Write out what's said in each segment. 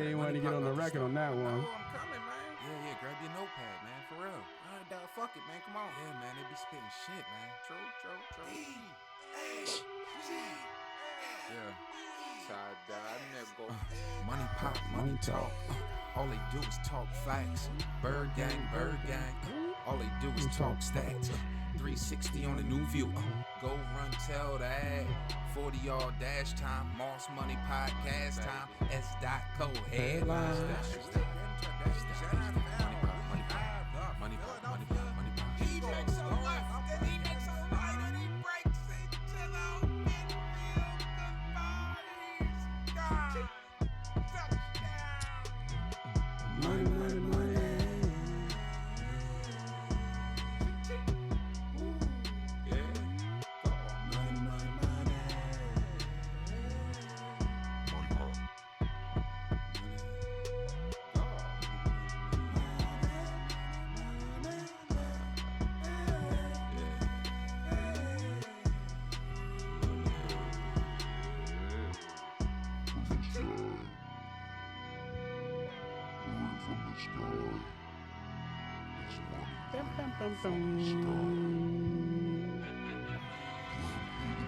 ain't want to get on the record on that one. No, I'm coming, man. Yeah, grab your notepad, man, for real. All right, dog, fuck it, man, come on. Yeah, man, they be spitting shit, man. True. Yeah. Money pop, money talk. All they do is talk facts. Bird gang. All they do is talk stats. 360 on the new view. Go run, tell that. 40-yard dash time. Moss Money Podcast time. S.Dot co-headlines. Money pop. He makes so left, and he makes so right, and he breaks it till I'm in real good bodies. God, touchdown. Money.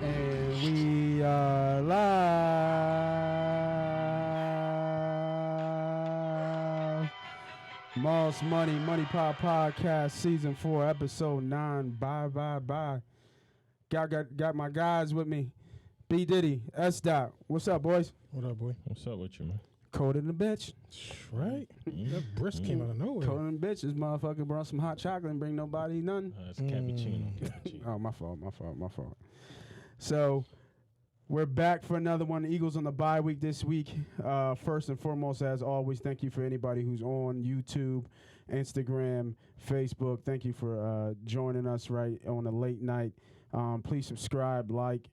And we are live. Moss MoneyPot Podcast, Season 4, Episode 9. Bye. Got my guys with me. B.Diddy, S.Dot. What's up, boys? What up, boy? What's up with you, man? Cold in the bitch. Right? That brisk came out of nowhere. Cold in the bitch. This motherfucker brought some hot chocolate and bring nobody none. It's cappuccino. Oh, my fault. So, we're back for another one. The Eagles on the bye week this week. First and foremost, as always, thank you for anybody who's on YouTube, Instagram, Facebook. Thank you for joining us right on a late night. Please subscribe, like,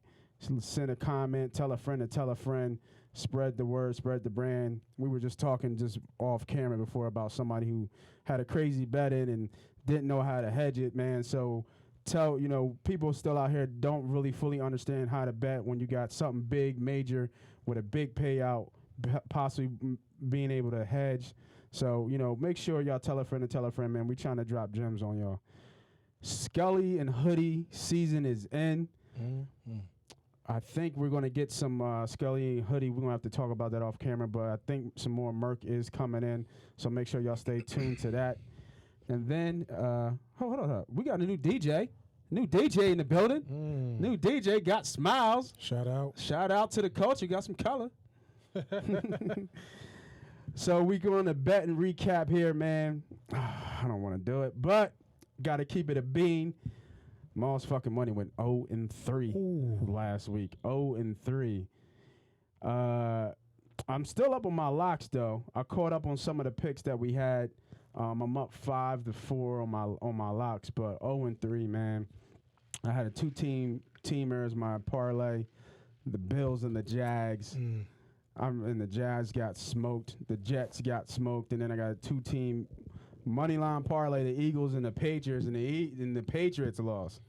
send a comment, tell a friend to tell a friend. Spread the word, spread the brand. We were just talking just off camera before about somebody who had a crazy bet in and didn't know how to hedge it, man. So people still out here don't really fully understand how to bet when you got something big, major, with a big payout, possibly being able to hedge. So, make sure y'all tell a friend to tell a friend, man. We trying to drop gems on y'all. Scully and Hoodie season is in. Mm-hmm. I think we're going to get some Scully and Hoodie. We're going to have to talk about that off camera, but I think some more Merc is coming in, so make sure y'all stay tuned to that. And then, hold on. We got a new DJ. New DJ in the building. New DJ got smiles. Shout out to the culture. Got some color. So we going to bet and recap here, man. I don't want to do it, but got to keep it a bean. Moss fucking money went 0-3 last week. 0-3. I'm still up on my locks though. I caught up on some of the picks that we had. I'm up 5-4 on my locks, but 0-3, man. I had a teamers, my parlay, the Bills and the Jags. And the Jags got smoked. The Jets got smoked, and then I got a 2-team money line parlay, the Eagles and the Patriots, and the Patriots lost.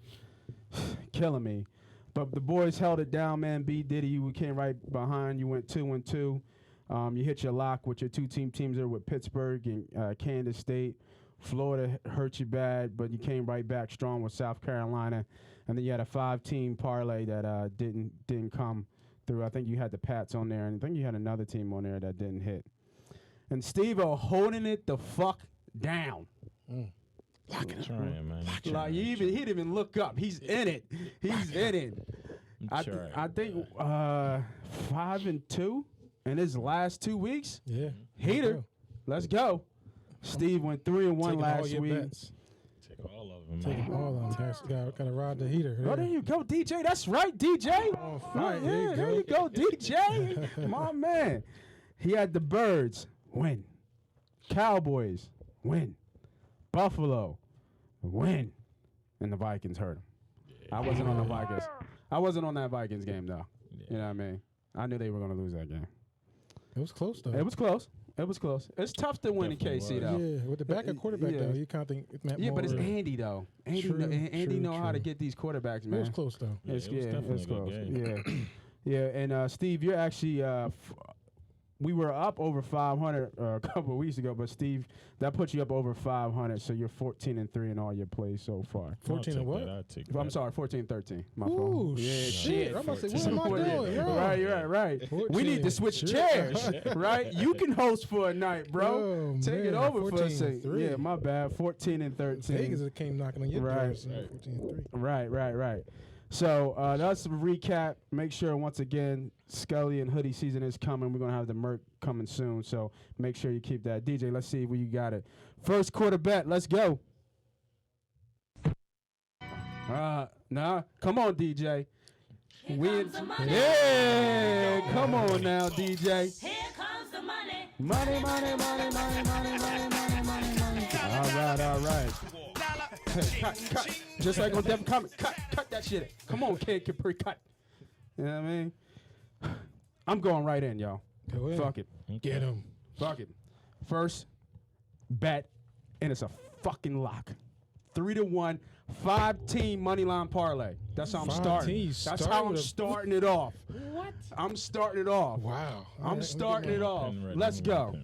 Killing me. But the boys held it down, man. B.Diddy, you came right behind. You went 2-2. You hit your lock with your teams there with Pittsburgh and Kansas State. Florida hurt you bad, but you came right back strong with South Carolina. And then you had a 5-team parlay that didn't come through. I think you had the Pats on there, and I think you had another team on there that didn't hit. And Steve-O holding it the fuck down. Lock it up, man. Like he didn't even look up. He's in it. He's in it. I think 5-2 in his last 2 weeks. Yeah. Heater. Let's go. Steve went 3-1 last week. Bets. Take all of them, man. Take them all on. Got to ride the heater. Oh, there you go, DJ. That's right, DJ. Oh, fine. Yeah, there you go, DJ. My man. He had the Birds win. Cowboys win. Buffalo win. And the Vikings hurt him. Yeah. I wasn't on the Vikings. I wasn't on that Vikings game, though. Yeah. You know what I mean? I knew they were going to lose that game. It was close, though. It was close. It's tough to win in KC, though. Yeah, with the backup quarterback, though. You can't think it's Matt Moore. But it's Andy, though. Andy know how to get these quarterbacks, man. It was close, though. It was definitely close. a good game. Yeah. And Steve, you're actually we were up over 500 a couple of weeks ago, but Steve, that puts you up over 500, so you're 14-3 in all your plays so far. 14 and what? I'm sorry, 14-13. My Ooh, fault. shit. I'm about to say, what am I doing? Bro? Right. 14. We need to switch chairs, right? You can host for a night, bro. Oh, Take it man, over for a 14-3. second. Yeah, my bad. 14-13. Vegas came knocking on your door. Right. 14-3. Right. So that's a recap. Make sure, once again, Scully and Hoodie season is coming. We're going to have the merch coming soon. So make sure you keep that. DJ, let's see where you got it. First quarter bet. Let's go. Nah. Come on, DJ. Yeah. Come on now, DJ. Here comes the money. Money. All right. Hey, cut. Just like on Devin Comic. Cut that shit. Come on, Kid Capri, cut. You know what I mean? I'm going right in, y'all. Go in. Fuck it. Get him. Fuck it. First bet, and it's a fucking lock. 3-1, 5-team money line parlay. That's how I'm 5 starting. teams. That's Start how I'm with a- starting it off. What? I'm starting it off. Wow. I'm starting it off. Let's go.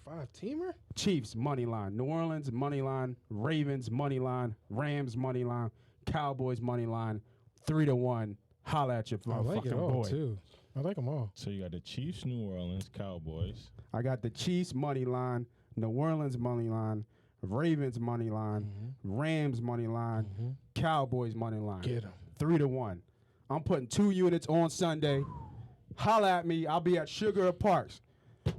5-teamer? Chiefs money line, New Orleans money line, Ravens money line, Rams money line, Cowboys money line, 3-1. Holla at your I like it motherfucking all, boy. too. I like them all. So you got the Chiefs, New Orleans, Cowboys. I got the Chiefs money line, New Orleans money line, Ravens money line, Rams money line, Cowboys money line. Get them. 3-1. I'm putting 2 units on Sunday. Holla at me. I'll be at Sugar Parks.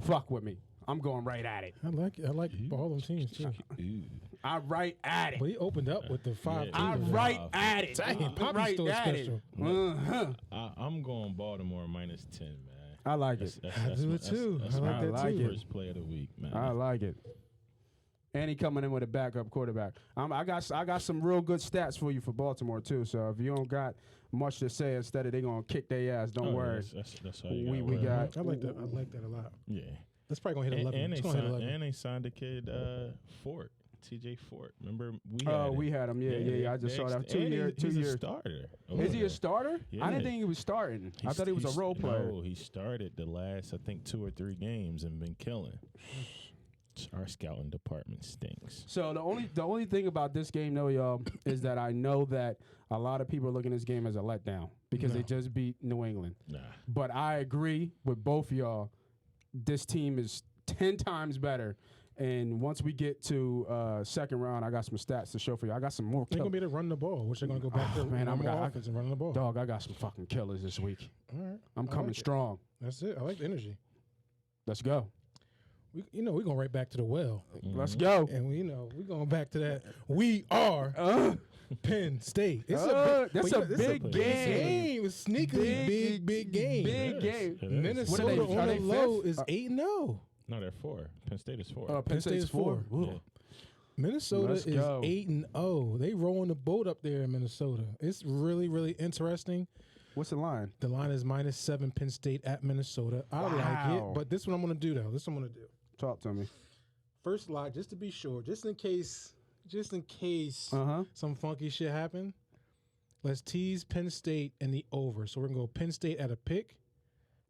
Fuck with me. I'm going right at it. I like it. I like all them teams, too. I'm right at it. But he opened up with the 5 teams. I'm right at it. Dang, I'm Poppy right store at special. it. Uh-huh. I'm going Baltimore -10, man. I like it. I do it too. That's I like my that like too. it. first play of the week, man. I like it. And he coming in with a backup quarterback. I got some real good stats for you for Baltimore too. So if you don't got much to say, instead of they gonna kick their ass, don't worry. That's how you We got. I like that. I like that a lot. Yeah. That's probably gonna hit 11. And It's they gonna hit signed, 11. signed a kid, Fort, TJ Fort. Remember we had him. We had him. Yeah. I just saw that. 2 years. 2 He's years. a starter. Is he a starter? Yeah. I didn't think he was starting. I thought he was a role player. No, he started the last, I think, 2 or 3 games and been killing. Our scouting department stinks. So the only thing about this game, though, y'all, is that I know that a lot of people are looking at this game as a letdown because they just beat New England. Nah. But I agree with both of y'all. This team is 10 times better. And once we get to second round, I got some stats to show for you. I got some more They're gonna be able to run the ball, which they're gonna go back to man, normal offense and running the ball. Dog, I got some fucking killers this week. All right, I'm I coming like it. strong. That's it. I like the energy. Let's go. We're going right back to the well, Let's go. and we're going back to that. We are Penn State. It's that's a big big game. It's sneakily big game. Big game. It is. Minnesota What are they, on are the they low fifth? is 8-0. No, they're 4. Penn State is 4. Penn State's 4. Yeah. Minnesota Let's is go. 8-0. They rolling the boat up there in Minnesota. It's really, really interesting. What's the line? The line is -7 Penn State at Minnesota. I like Wow. it, but this is what I'm going to do, though. This is what I'm going to do. Talk to me. First lock, just to be sure, just in case Uh-huh. some funky shit happen, let's tease Penn State and the over. So we're going to go Penn State at a pick,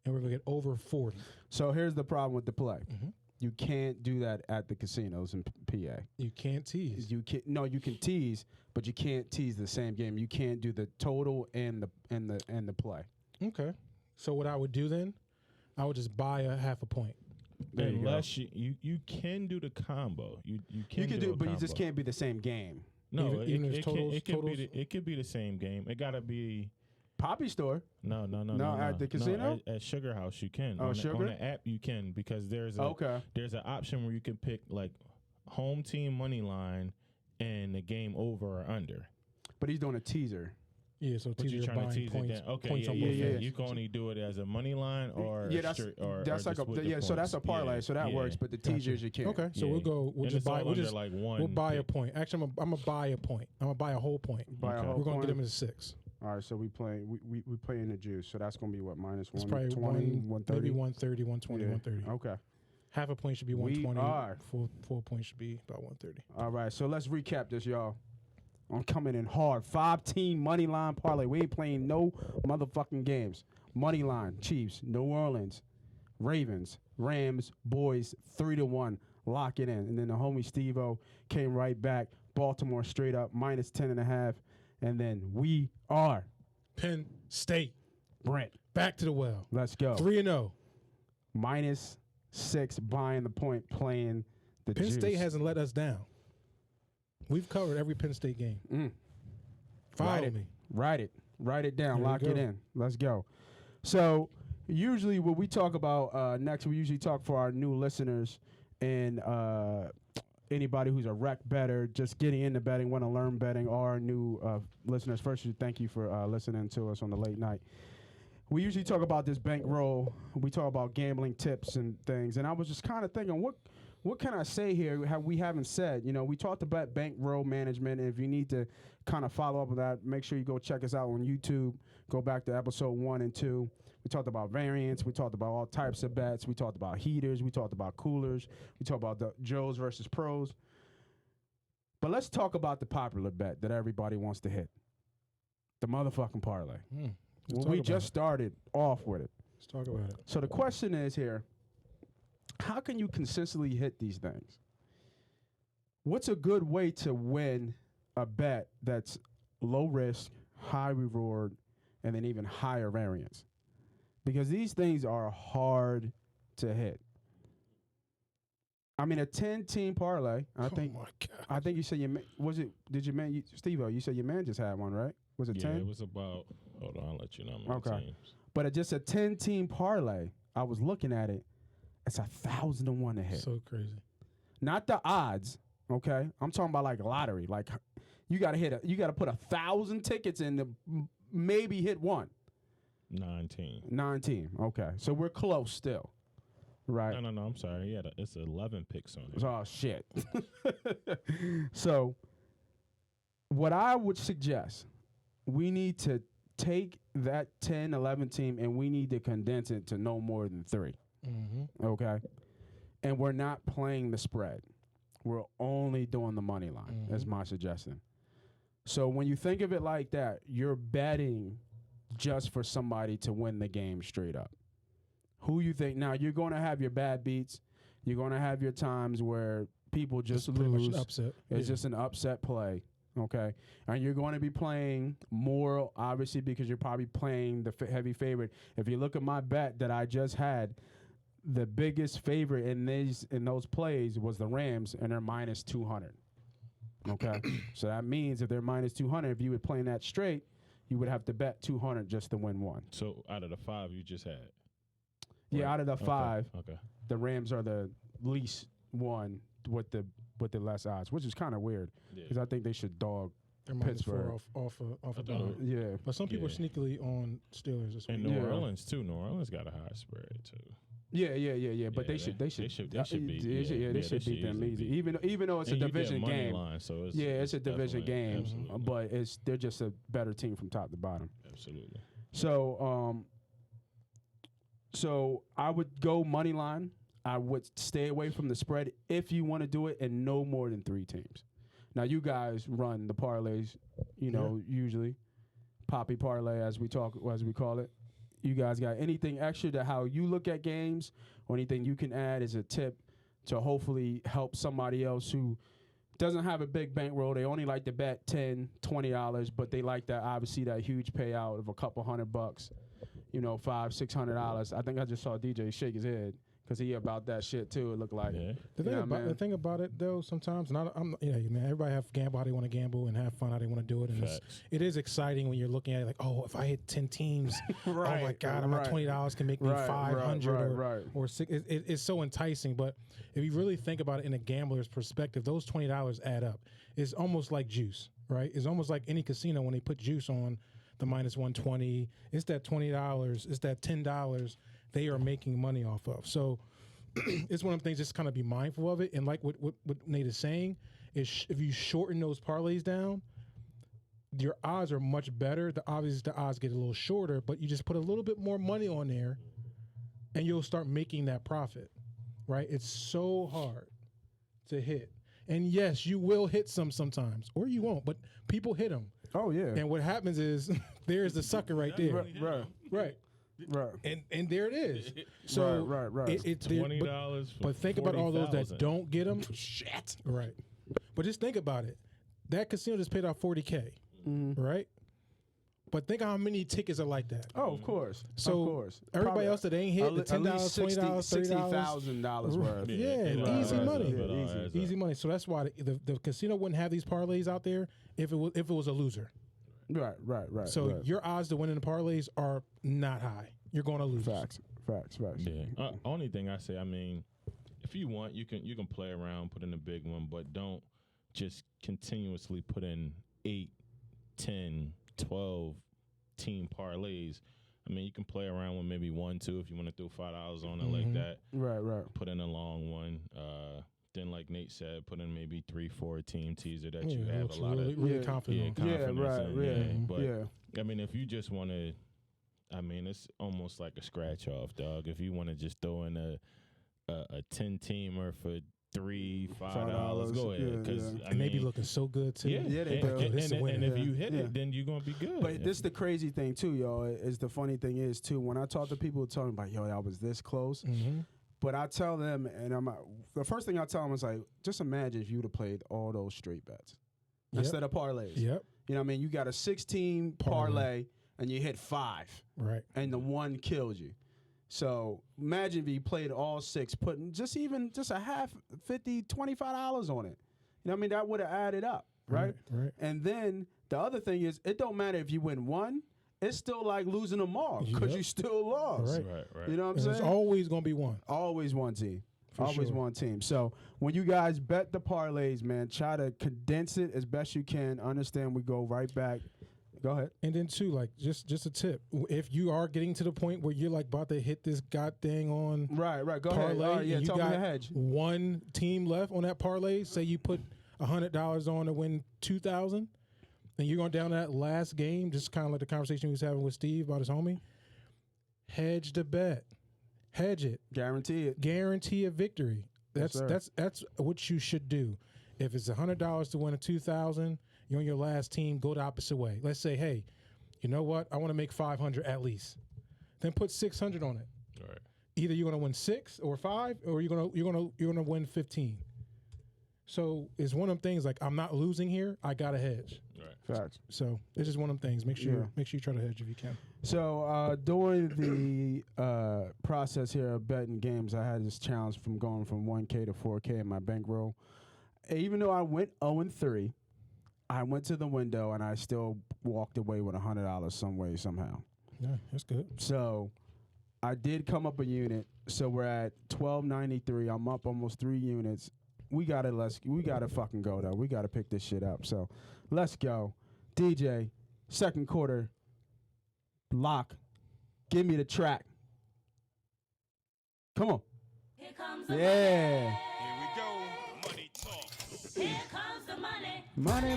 and we're going to get over 40. So here's the problem with the play. Mhm. You can't do that at the casinos in PA. You can't tease. You can you can tease, but you can't tease the same game. You can't do the total and the play. Okay. So what I would do then, I would just buy a half a point. There you go. Unless you can do the combo. You can You can do a it, but you just combo. can't be the same game. No, Even if it's totals? it could be the same game. It gotta be Poppy store. no. at the casino? At Sugar House you can. Oh, on Sugar? on the app you can because there's a Okay. there's an option where you can pick like home team money line and the game over or under. But he's doing a teaser. Yeah, so But teaser you're trying to buying tease points, it down. Okay, points yeah, on yeah, both yeah. ends. You can only do it as a money line or Yeah, a that's straight, or that's or like just with the so that's a points. parlay, Yeah, so that yeah. works. But the Gotcha. teasers you can't. Okay, so Yeah. we'll go. We'll And just it's buy. all We'll under just like one. we'll buy a pick. point. Actually, I'm gonna buy a point. I'm gonna buy a whole point. Buy a Okay. whole We're gonna point. get them as 6. All right, so we play in the juice. So that's gonna be what minus It's 120, probably 130. maybe 130, 120, Yeah. 130. Okay. Half a point should be We 120. are. Full point should be about 130. All right, so let's recap this, y'all. I'm coming in hard. 5-team money line parlay. We ain't playing no motherfucking games. Money line, Chiefs, New Orleans, Ravens, Rams, boys, 3-1. Lock it in. And then the homie Steve-O came right back. Baltimore straight up, -10.5. And then we are Penn State. Brent. Back to the well. Let's go. 3-0. -6 buying the point, playing the Penn juice. State hasn't let us down. We've covered every Penn State game. Follow me. Write it down. There Lock you it go. in. Let's go. So usually what we talk about next, we usually talk for our new listeners and anybody who's a rec bettor, just getting into betting, want to learn betting, or our new listeners. First, thank you for listening to us on the late night. We usually talk about this bankroll. We talk about gambling tips and things. And I was just kind of thinking, what can I say here we haven't said? You know, we talked about bankroll management. And if you need to kind of follow up with that, make sure you go check us out on YouTube. Go back to episode 1 and 2. We talked about variants. We talked about all types of bets. We talked about heaters. We talked about coolers. We talked about the Joes versus pros. But let's talk about the popular bet that everybody wants to hit. The motherfucking parlay. We just started off with it. Let's talk about it. So the question is here, how can you consistently hit these things? What's a good way to win a bet that's low risk, high reward, and then even higher variance? Because these things are hard to hit. I mean, a 10-team parlay. I think you said Steve-O, you said your man just had one, right? Was it 10? Yeah, it was about. Hold on, I'll let you know. How many teams. But just a 10-team parlay. I was looking at it. It's 1,000-1 to hit. So crazy. Not the odds. Okay, I'm talking about like lottery. Like you got to put 1,000 tickets in to maybe hit one. 9 team. Okay, so we're close still, right? No. I'm sorry. Yeah, it's 11 picks on it. Oh shit. So, what I would suggest, we need to take that 10, 11 team and we need to condense it to no more than 3. Okay, and we're not playing the spread. We're only doing the money line. That's my suggestion. So when you think of it like that, you're betting just for somebody to win the game straight up. Who you think? Now, you're going to have your bad beats. You're going to have your times where people just It's pretty much lose. an upset. It's just an upset play, okay? And you're going to be playing more, obviously, because you're probably playing the heavy favorite. If you look at my bet that I just had, the biggest favorite in those plays was the Rams, and they're -200. Okay, so that means if they're -200, if you were playing that straight, you would have to bet 200 just to win one. So out of the 5 you just had. Yeah, right? out of the 5, Okay. the Rams are the least one with the less odds, which is kind of weird because I think they should dog They're Pittsburgh. -4 off a I thought dollar. Yeah. But some people are Yeah. sneakily on Steelers as well. And New Yeah. Orleans too. New Orleans got a high spread too. Yeah. But Yeah, they should they should beat. they should beat them easy. beat. Even though it's And a you get division money game. line, so It's a division game, Absolutely. but they're just a better team from top to bottom. Absolutely. So so I would go money line. I would stay away from the spread if you want to do it, and no more than 3 teams. Now you guys run the parlays, usually poppy parlay as we call it. You guys got anything extra to how you look at games, or anything you can add as a tip to hopefully help somebody else who doesn't have a big bankroll? They only like to bet $10, $20, but they like that, obviously, that huge payout of a couple $100, $500, $600. I think I just saw DJ shake his head because he about that shit too. It looked like. Yeah. The thing about it though, sometimes, man, everybody have gamble how they want to gamble and have fun how they want to do it, and it is exciting when you're looking at it like, oh, if I hit 10 teams, Right, oh my God, my $20 can make me 500 or 6. It's so enticing, but if you really think about it in a gambler's perspective, those $20 add up. It's almost like juice, right? It's almost like any casino when they put juice on the -120. It's that $20. It's that $10 they are making money off of. So it's one of the things, just kind of be mindful of it. And like what Nate is saying, is if you shorten those parlays down, your odds are much better. The odds get a little shorter, but you just put a little bit more money on there and you'll start making that profit, right? It's so hard to hit. And yes, you will hit some sometimes, or you won't, but people hit them. Oh, yeah. And what happens is there's the sucker right there. Right. Right. Right. And there it is. So right. It's $20. But think about all those that don't get them. Shit. Right. But just think about it. That casino just paid out $40K. Right. But think how many tickets are like that. Oh, of course. So of course. Everybody Probably else that ain't hit the $10, $20, $60,000 worth. Yeah, easy money. Easy money. So that's why the casino wouldn't have these parlays out there if it was a loser. Right. So your odds to win in the parlays are not high. You're going to lose. Facts. Yeah. Only thing I say, I mean, if you want, you can play around, put in a big one, but don't just continuously put in 8, 10, 12 team parlays. I mean, you can play around with maybe 1, 2 if you want to throw $5 on it like that. Right. Put in a long one. Then, like Nate said, put in maybe 3, 4 team teaser that you have a lot really, of really confident. Confidence in. But I mean, if you just want to, I mean, it's almost like a scratch off, dog. If you want to just throw in a 10 teamer for $3, $5, go ahead. And they be looking so good too. Yeah, they do. And if you hit it, then you're gonna be good. But this the crazy thing too, y'all. Is the funny thing is too, when I talk to people talking about, yo, I was this close. But I tell them, and the first thing I tell them is like, just imagine if you would have played all those straight bets instead of parlays. Yep. You know what I mean? You got a 16 parlay and you hit 5. Right. And the one killed you. So imagine if you played all 6, putting just a half, $50, $25 on it. You know what I mean? That would have added up, right? Right. And then the other thing is, it don't matter if you win 1. It's still like losing them all because you still lost. Right. You know what I'm saying? There's always going to be one. Always one team. Always one team. So when you guys bet the parlays, man, try to condense it as best you can. Understand we go right back. Go ahead. And then too, like just a tip: if you are getting to the point where you're like about to hit this god thing on right, go parlay, ahead. and you tell got me the hedge. One team left on that parlay. Say you put $100 on to win $2,000, and you're going down that last game, just kind of like the conversation we was having with Steve about his homie. Hedge the bet, hedge it, guarantee it, guarantee a victory. That's what you should do. If it's $100 to win a $2,000. You're on your last team, go the opposite way. Let's say, hey, you know what? I want to make 500 at least. Then put 600 on it. All right. Either you're going to win 6 or 5, or you're gonna win 15. So it's one of them things like I'm not losing here. I got a hedge. Right. Facts. So it's just one of them things. Make sure you try to hedge if you can. So during the process here of betting games, I had this challenge from going from 1K to 4K in my bankroll. Even though I went 0-3. I went to the window and I still walked away with $100 some way, somehow. Yeah, that's good. So I did come up a unit. So we're at 1293. I'm up almost 3 units. We gotta fucking go though. We gotta pick this shit up. So let's go. DJ, second quarter, lock. Give me the track. Come on. Here comes the yeah. money. Here we go. Money talk. Here comes the money. Money.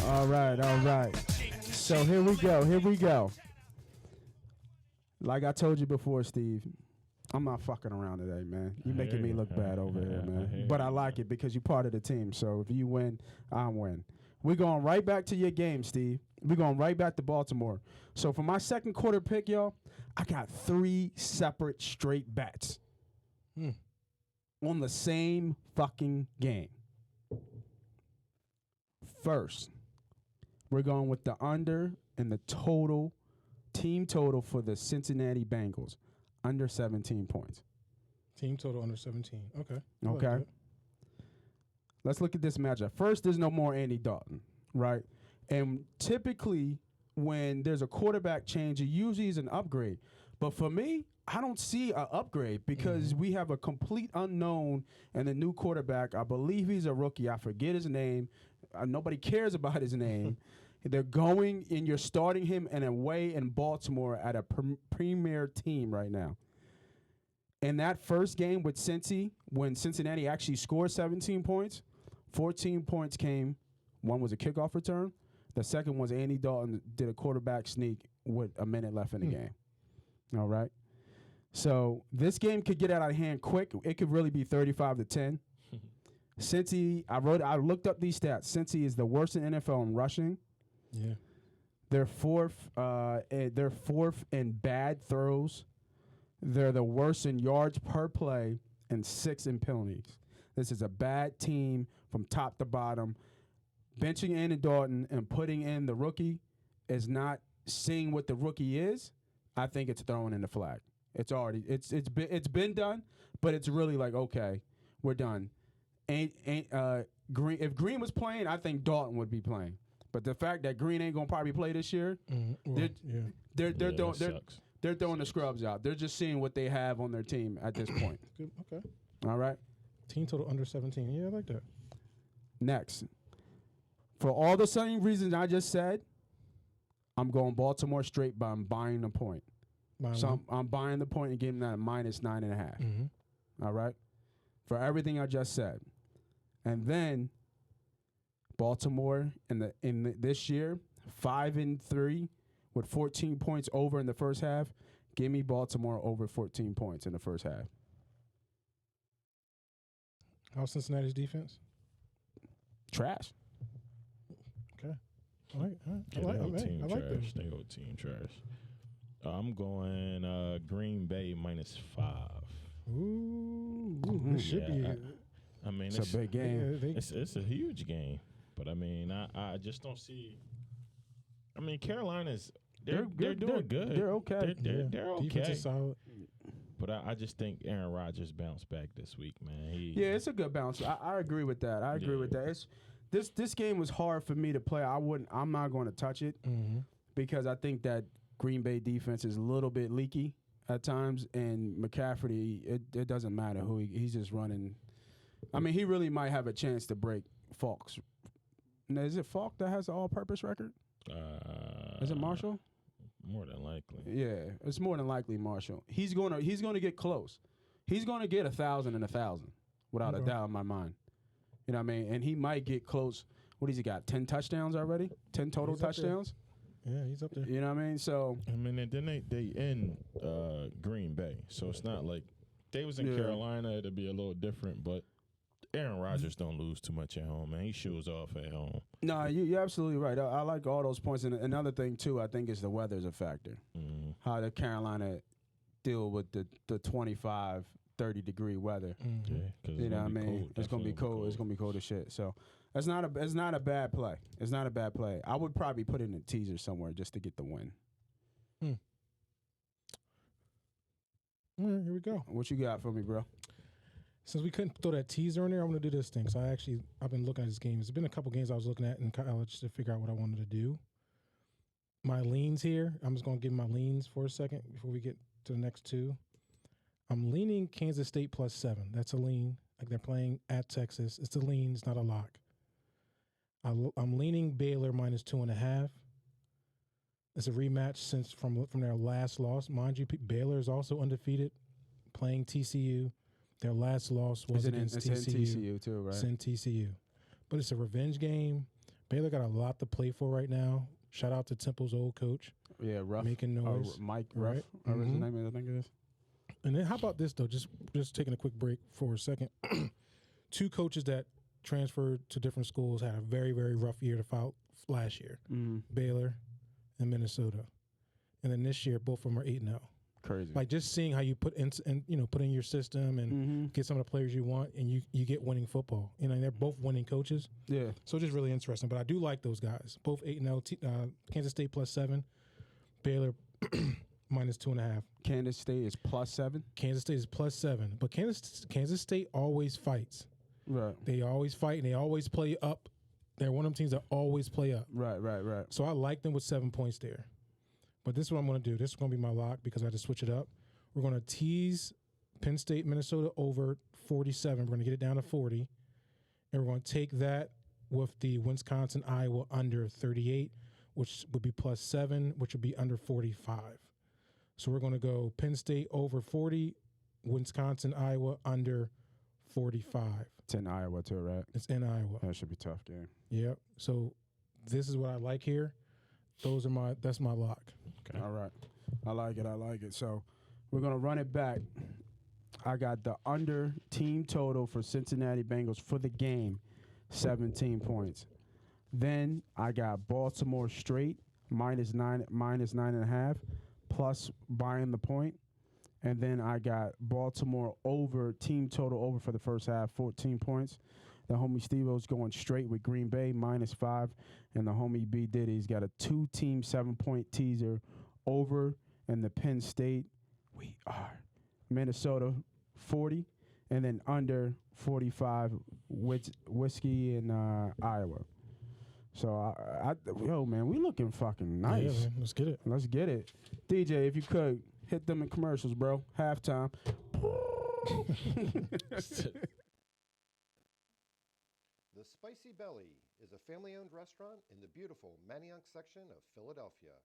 All right. So here we go. Like I told you before, Steve, I'm not fucking around today, man. You're making me look bad over here, man. But I like it because you're part of the team. So if you win, I win. We're going right back to your game, Steve. We're going right back to Baltimore. So for my second quarter pick, y'all, I got 3 separate straight bets. On the same fucking game. First, we're going with the under and the team total for the Cincinnati Bengals, under 17 points. Team total under 17. Okay. Okay. Let's look at this matchup. First, there's no more Andy Dalton, right? And typically, when there's a quarterback change, it usually is an upgrade. But for me, I don't see an upgrade because we have a complete unknown and a new quarterback. I believe he's a rookie. I forget his name. Nobody cares about his name. They're going and you're starting him in a way in Baltimore at a premier team right now. In that first game with Cincy, when Cincinnati actually scored 17 points, 14 points came. One was a kickoff return. The second was Andy Dalton did a quarterback sneak with a minute left in the game. All right. So this game could get out of hand quick. It could really be 35-10. Cincy, I looked up these stats. Cincy is the worst in NFL in rushing. Yeah. They're fourth in bad throws. They're the worst in yards per play and 6th in penalties. This is a bad team from top to bottom. Benching Andy Dalton and putting in the rookie is not seeing what the rookie is. I think it's throwing in the flag. It's been done, but it's really like, okay, we're done. Green, if Green was playing, I think Dalton would be playing. But the fact that Green ain't gonna probably play this year, they're throwing the scrubs out. They're just seeing what they have on their team at this point. Good. Okay. All right. Team total under 17. Yeah, I like that. Next, for all the same reasons I just said, I'm going Baltimore straight, but I'm buying the point. I'm buying the point and giving that a -9.5. Mm-hmm. All right, for everything I just said, and then Baltimore in this year 5-3 with 14 points over in the first half. Give me Baltimore over 14 points in the first half. How's Cincinnati's defense? Trash. Okay. I like this. They go team trash. I'm going Green Bay -5. Ooh, this should be. I mean, it's a big game. It's a huge game, but I mean, I just don't see. I mean, Carolina's they're doing good. They're okay. They're okay. Defense is solid. But I just think Aaron Rodgers bounced back this week, man. It's a good bounce. I agree with that. I agree with that. This game was hard for me to play. I'm not going to touch it because I think that Green Bay defense is a little bit leaky at times, and McCaffrey, it doesn't matter who he's just running. I mean, he really might have a chance to break Falk's. Now, is it Falk that has the all-purpose record? Is it Marshall? More than likely. Yeah, it's more than likely Marshall. He's gonna get close. He's gonna get 1,000 and 1,000 without a doubt in my mind. You know what I mean? And he might get close. What has he got? 10 touchdowns already? 10 total touchdowns? Yeah, he's up there. You know what I mean? So I mean, and then they in Green Bay, so it's not like they was in Carolina. It'd be a little different, but Aaron Rodgers don't lose too much at home, man. He shows off at home. No, you're absolutely right. I like all those points. And another thing, too, I think is the weather's a factor. Mm-hmm. How the Carolina deal with the 25, 30-degree weather. Mm-hmm. Yeah, you know what I mean? It's going to be cold. It's going to be cold as shit. So it's not a bad play. It's not a bad play. I would probably put it in a teaser somewhere just to get the win. All right, here we go. What you got for me, bro? Since we couldn't throw that teaser in there, I'm going to do this thing. So I've been looking at this game. There's been a couple games I was looking at in college to figure out what I wanted to do. My leans here, I'm just going to give my leans for a second before we get to the next two. I'm leaning Kansas State +7. That's a lean. Like they're playing at Texas. It's a lean. It's not a lock. I'm leaning Baylor -2.5. It's a rematch from their last loss. Mind you, Baylor is also undefeated, playing TCU. Their last loss was against TCU. It's in TCU too, right? It's in TCU. But it's a revenge game. Baylor got a lot to play for right now. Shout out to Temple's old coach. Yeah, Ruff. Making noise. Mike Ruff. Right? Whatever his name is, I think it is. And then how about this, though? Just taking a quick break for a second. Two coaches that transferred to different schools had a very, very rough year to file last year. Baylor and Minnesota. And then this year, both of them are 8-0. Crazy. Like just seeing how you put in your system and get some of the players you want, and you get winning football. You know, and they're both winning coaches. Yeah. So just really interesting. But I do like those guys. Both 8-0. Kansas State +7. Baylor -2.5. Kansas State is +7. Kansas State is +7. But Kansas State always fights. Right. They always fight and they always play up. They're one of them teams that always play up. Right. So I like them with 7 points there. But this is what I'm going to do. This is going to be my lock because I had to switch it up. We're going to tease Penn State, Minnesota over 47. We're going to get it down to 40. And we're going to take that with the Wisconsin, Iowa under 38, which would be +7, which would be under 45. So we're going to go Penn State over 40, Wisconsin, Iowa under 45. It's in Iowa too, right? It's in Iowa. That should be a tough game. Yep. So this is what I like here. That's my lock. Okay. All right. I like it. So we're going to run it back. I got the under team total for Cincinnati Bengals for the game, 17 points. Then I got Baltimore straight -9.5, plus buying the point. And then I got Baltimore over, team total over for the first half, 14 points. The homie Steve-O's going straight with Green Bay, -5. And the homie B.Diddy's got a 2-team 7-point teaser over. And the Penn State, we are Minnesota 40. And then under 45 whiskey in Iowa. So, yo, man, we looking fucking nice. Yeah, man, let's get it. Let's get it. DJ, if you could, hit them in commercials, bro. Halftime. The Spicy Belly is a family-owned restaurant in the beautiful Manayunk section of Philadelphia.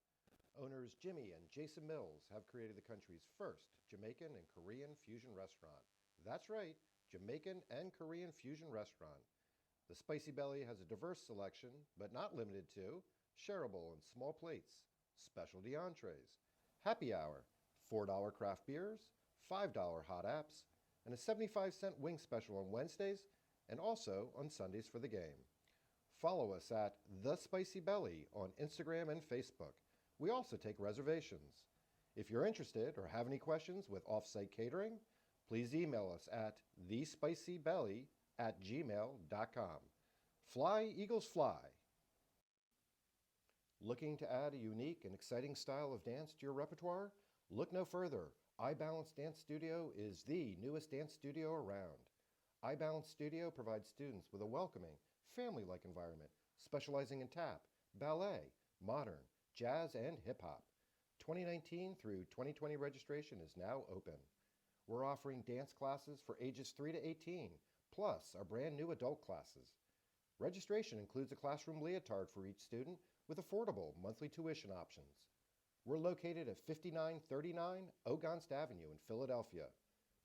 Owners Jimmy and Jason Mills have created the country's first Jamaican and Korean fusion restaurant. That's right, Jamaican and Korean fusion restaurant. The Spicy Belly has a diverse selection, but not limited to, shareable and small plates, specialty entrees, happy hour, $4 craft beers, $5 hot apps, and a 75-cent wing special on Wednesdays and also on Sundays for the game. Follow us at The Spicy Belly on Instagram and Facebook. We also take reservations. If you're interested or have any questions with off-site catering, please email us at thespicybelly@gmail.com. Fly, Eagles, fly. Looking to add a unique and exciting style of dance to your repertoire? Look no further. iBalance Dance Studio is the newest dance studio around. iBalance Studio provides students with a welcoming, family-like environment, specializing in tap, ballet, modern, jazz, and hip-hop. 2019 through 2020 registration is now open. We're offering dance classes for ages 3 to 18, plus our brand new adult classes. Registration includes a classroom leotard for each student with affordable monthly tuition options. We're located at 5939 Ogonst Avenue in Philadelphia.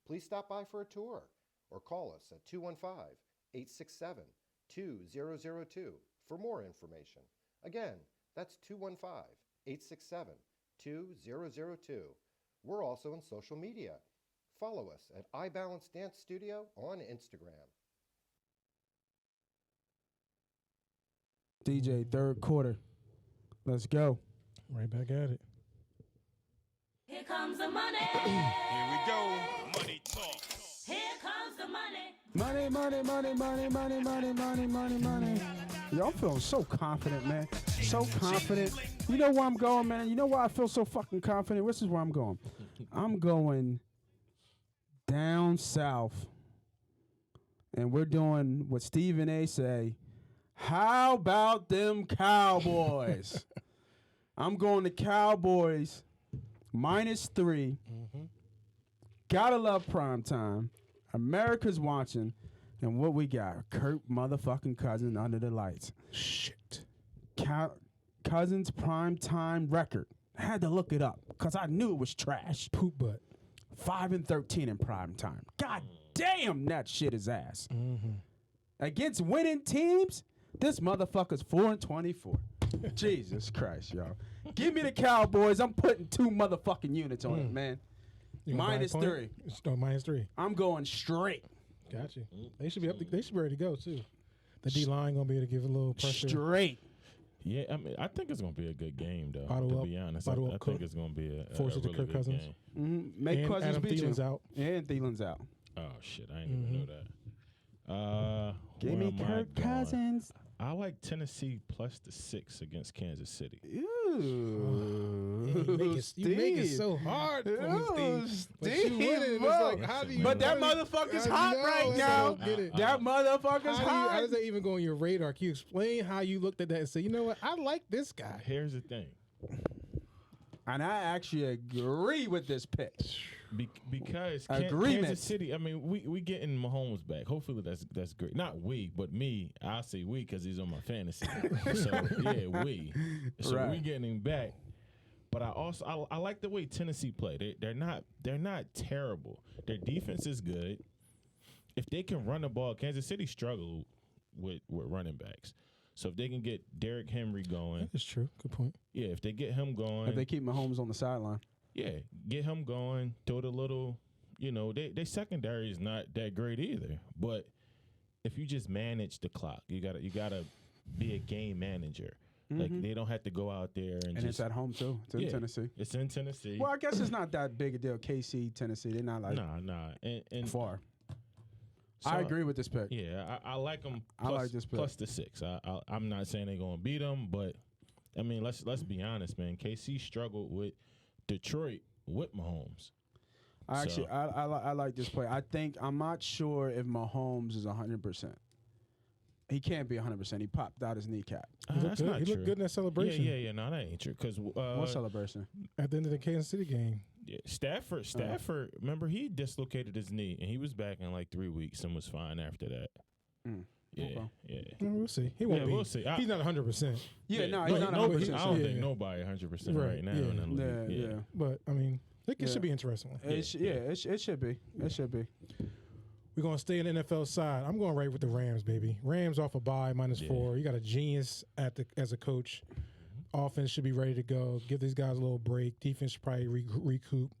Please stop by for a tour or call us at 215-867-2002 for more information. Again, that's 215-867-2002. We're also on social media. Follow us at iBalance Dance Studio on Instagram. DJ, third quarter. Let's go. Right back at it. Here comes the money. Here we go. Money talk. Here comes the money. Money, money, money, money, money, money, money, money, money. Yo, I'm feeling so confident, man. So confident. You know where I'm going, man? You know why I feel so fucking confident? This is where I'm going. I'm going down south. And we're doing what Stephen A. say. How about them Cowboys? I'm going to Cowboys -3. Gotta love primetime. America's watching. And what we got? Kirk motherfucking Cousins under the lights. Shit. Cousins primetime record. I had to look it up because I knew it was trash. Poop butt. 5-13 in primetime. God damn, that shit is ass. Against winning teams, this motherfucker's 4-24. Jesus Christ, y'all. Give me the Cowboys. I'm putting 2 motherfucking units on it, man. You gonna buy a point? -3. Oh, -3. I'm going straight. Got you. They should be up. They should be ready to go too. The D line gonna be able to give a little pressure. Straight. Yeah, I mean, I think it's gonna be a good game, though. Bottle to up, be honest, bottle I up think Cook. it's gonna be a Force it to really Kirk good Cousins. game. Make And Cousins Adam beat Thielen's you. out. And Thielen's out. Oh shit, I didn't even know that. Give where me am I Kirk going? Cousins. I like Tennessee plus the 6 against Kansas City. Ooh. You make it so hard for me, Steve. But you winning. It's like, how do you? But that really- motherfucker's I hot know, right I now. don't get it. That motherfucker's How hot. does that even go on your radar? Can you explain how you looked at that and say, you know what? I like this guy. Here's the thing. And I actually agree with this pick. Because Agreement. Kansas City, I mean, we getting Mahomes back. Hopefully that's great. Not we, but me. I'll say we because he's on my fantasy. So yeah, we. So Right. we getting him back. But I like the way Tennessee play. They're not terrible. Their defense is good. If they can run the ball, Kansas City struggle with running backs. So if they can get Derrick Henry going, That's true. Good point. yeah. If they get him going, If they keep Mahomes on the sideline. yeah, get him going. Throw the little, they secondary is not that great either. But if you just manage the clock, you gotta be a game manager. Like they don't have to go out there and just, it's at home too. It's in Tennessee. It's in Tennessee. Well, I guess it's not that big a deal. KC, Tennessee, they're not like nah, and far. So, I agree with this pick. Yeah, I like them. I like this pick. Plus the 6. I'm not saying they're gonna beat them, but I mean, let's be honest, man. KC struggled with Detroit with Mahomes. I like this play. I'm not sure if Mahomes is 100%. He can't be 100%. He popped out his kneecap. He looked good in that celebration. Yeah. No, that ain't true. Because what celebration? At the end of the Kansas City game. Yeah, Stafford. Remember, he dislocated his knee, and he was back in like 3 weeks and was fine after that. Yeah, okay. yeah. We'll see. He won't be. We'll see. He's not 100%. Yeah, no, he's not 100%. I don't think nobody 100% right now. In the league. Yeah. But I mean, I think it should be interesting. It should be. It should be. We're going to stay in the NFL side. I'm going right with the Rams, baby. Rams off a bye, -4. You got a genius as a coach. Offense should be ready to go. Give these guys a little break. Defense should probably recoup.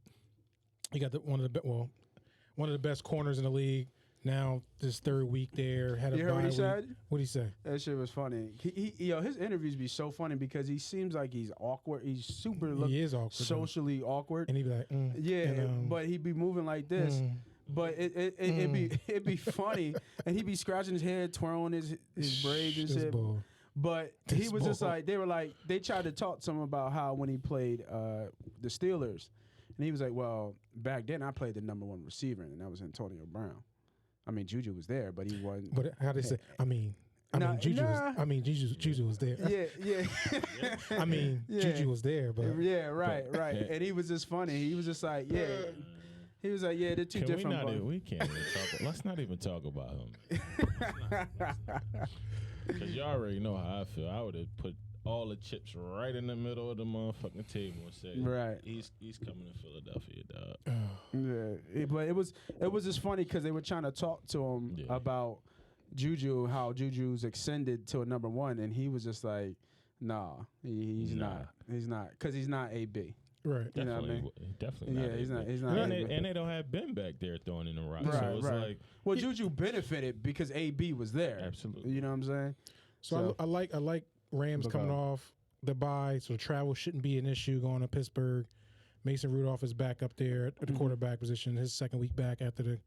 You got one of the best corners in the league. Now this third week there. Had a you heard what he said? What did he say? That shit was funny. His interviews be so funny because he seems like he's awkward. He's super he is awkward, socially awkward. And he'd be like, but he'd be moving like this. But it'd be funny, and he'd be scratching his head, twirling his braids and shit. Bull. But he was just like they tried to talk to him about how when he played the Steelers, and he was like, well, back then I played the number 1 receiver, and that was Antonio Brown. I mean, Juju was there, but he wasn't. But how they say? Juju was there. Yeah. Juju was there, but right. And he was just funny. He was just like, yeah. He was like, yeah, they're two different. We can't even talk. Let's not even talk about him. Because you already know how I feel. I would have put all the chips right in the middle of the motherfucking table and said, right, he's coming to Philadelphia, dog. Yeah, but it was just funny because they were trying to talk to him about Juju, how Juju's extended to a number 1, and he was just like, nah, he's not, because he's not AB. Right. Definitely, you know what I mean? Definitely not. Yeah, he's not. And they don't have Ben back there throwing in the rock. Right, so it's like, well, Juju benefited because AB was there. Absolutely. You know what I'm saying? So I like Rams coming off the bye, so travel shouldn't be an issue going to Pittsburgh. Mason Rudolph is back up there at the quarterback position, his second week back after the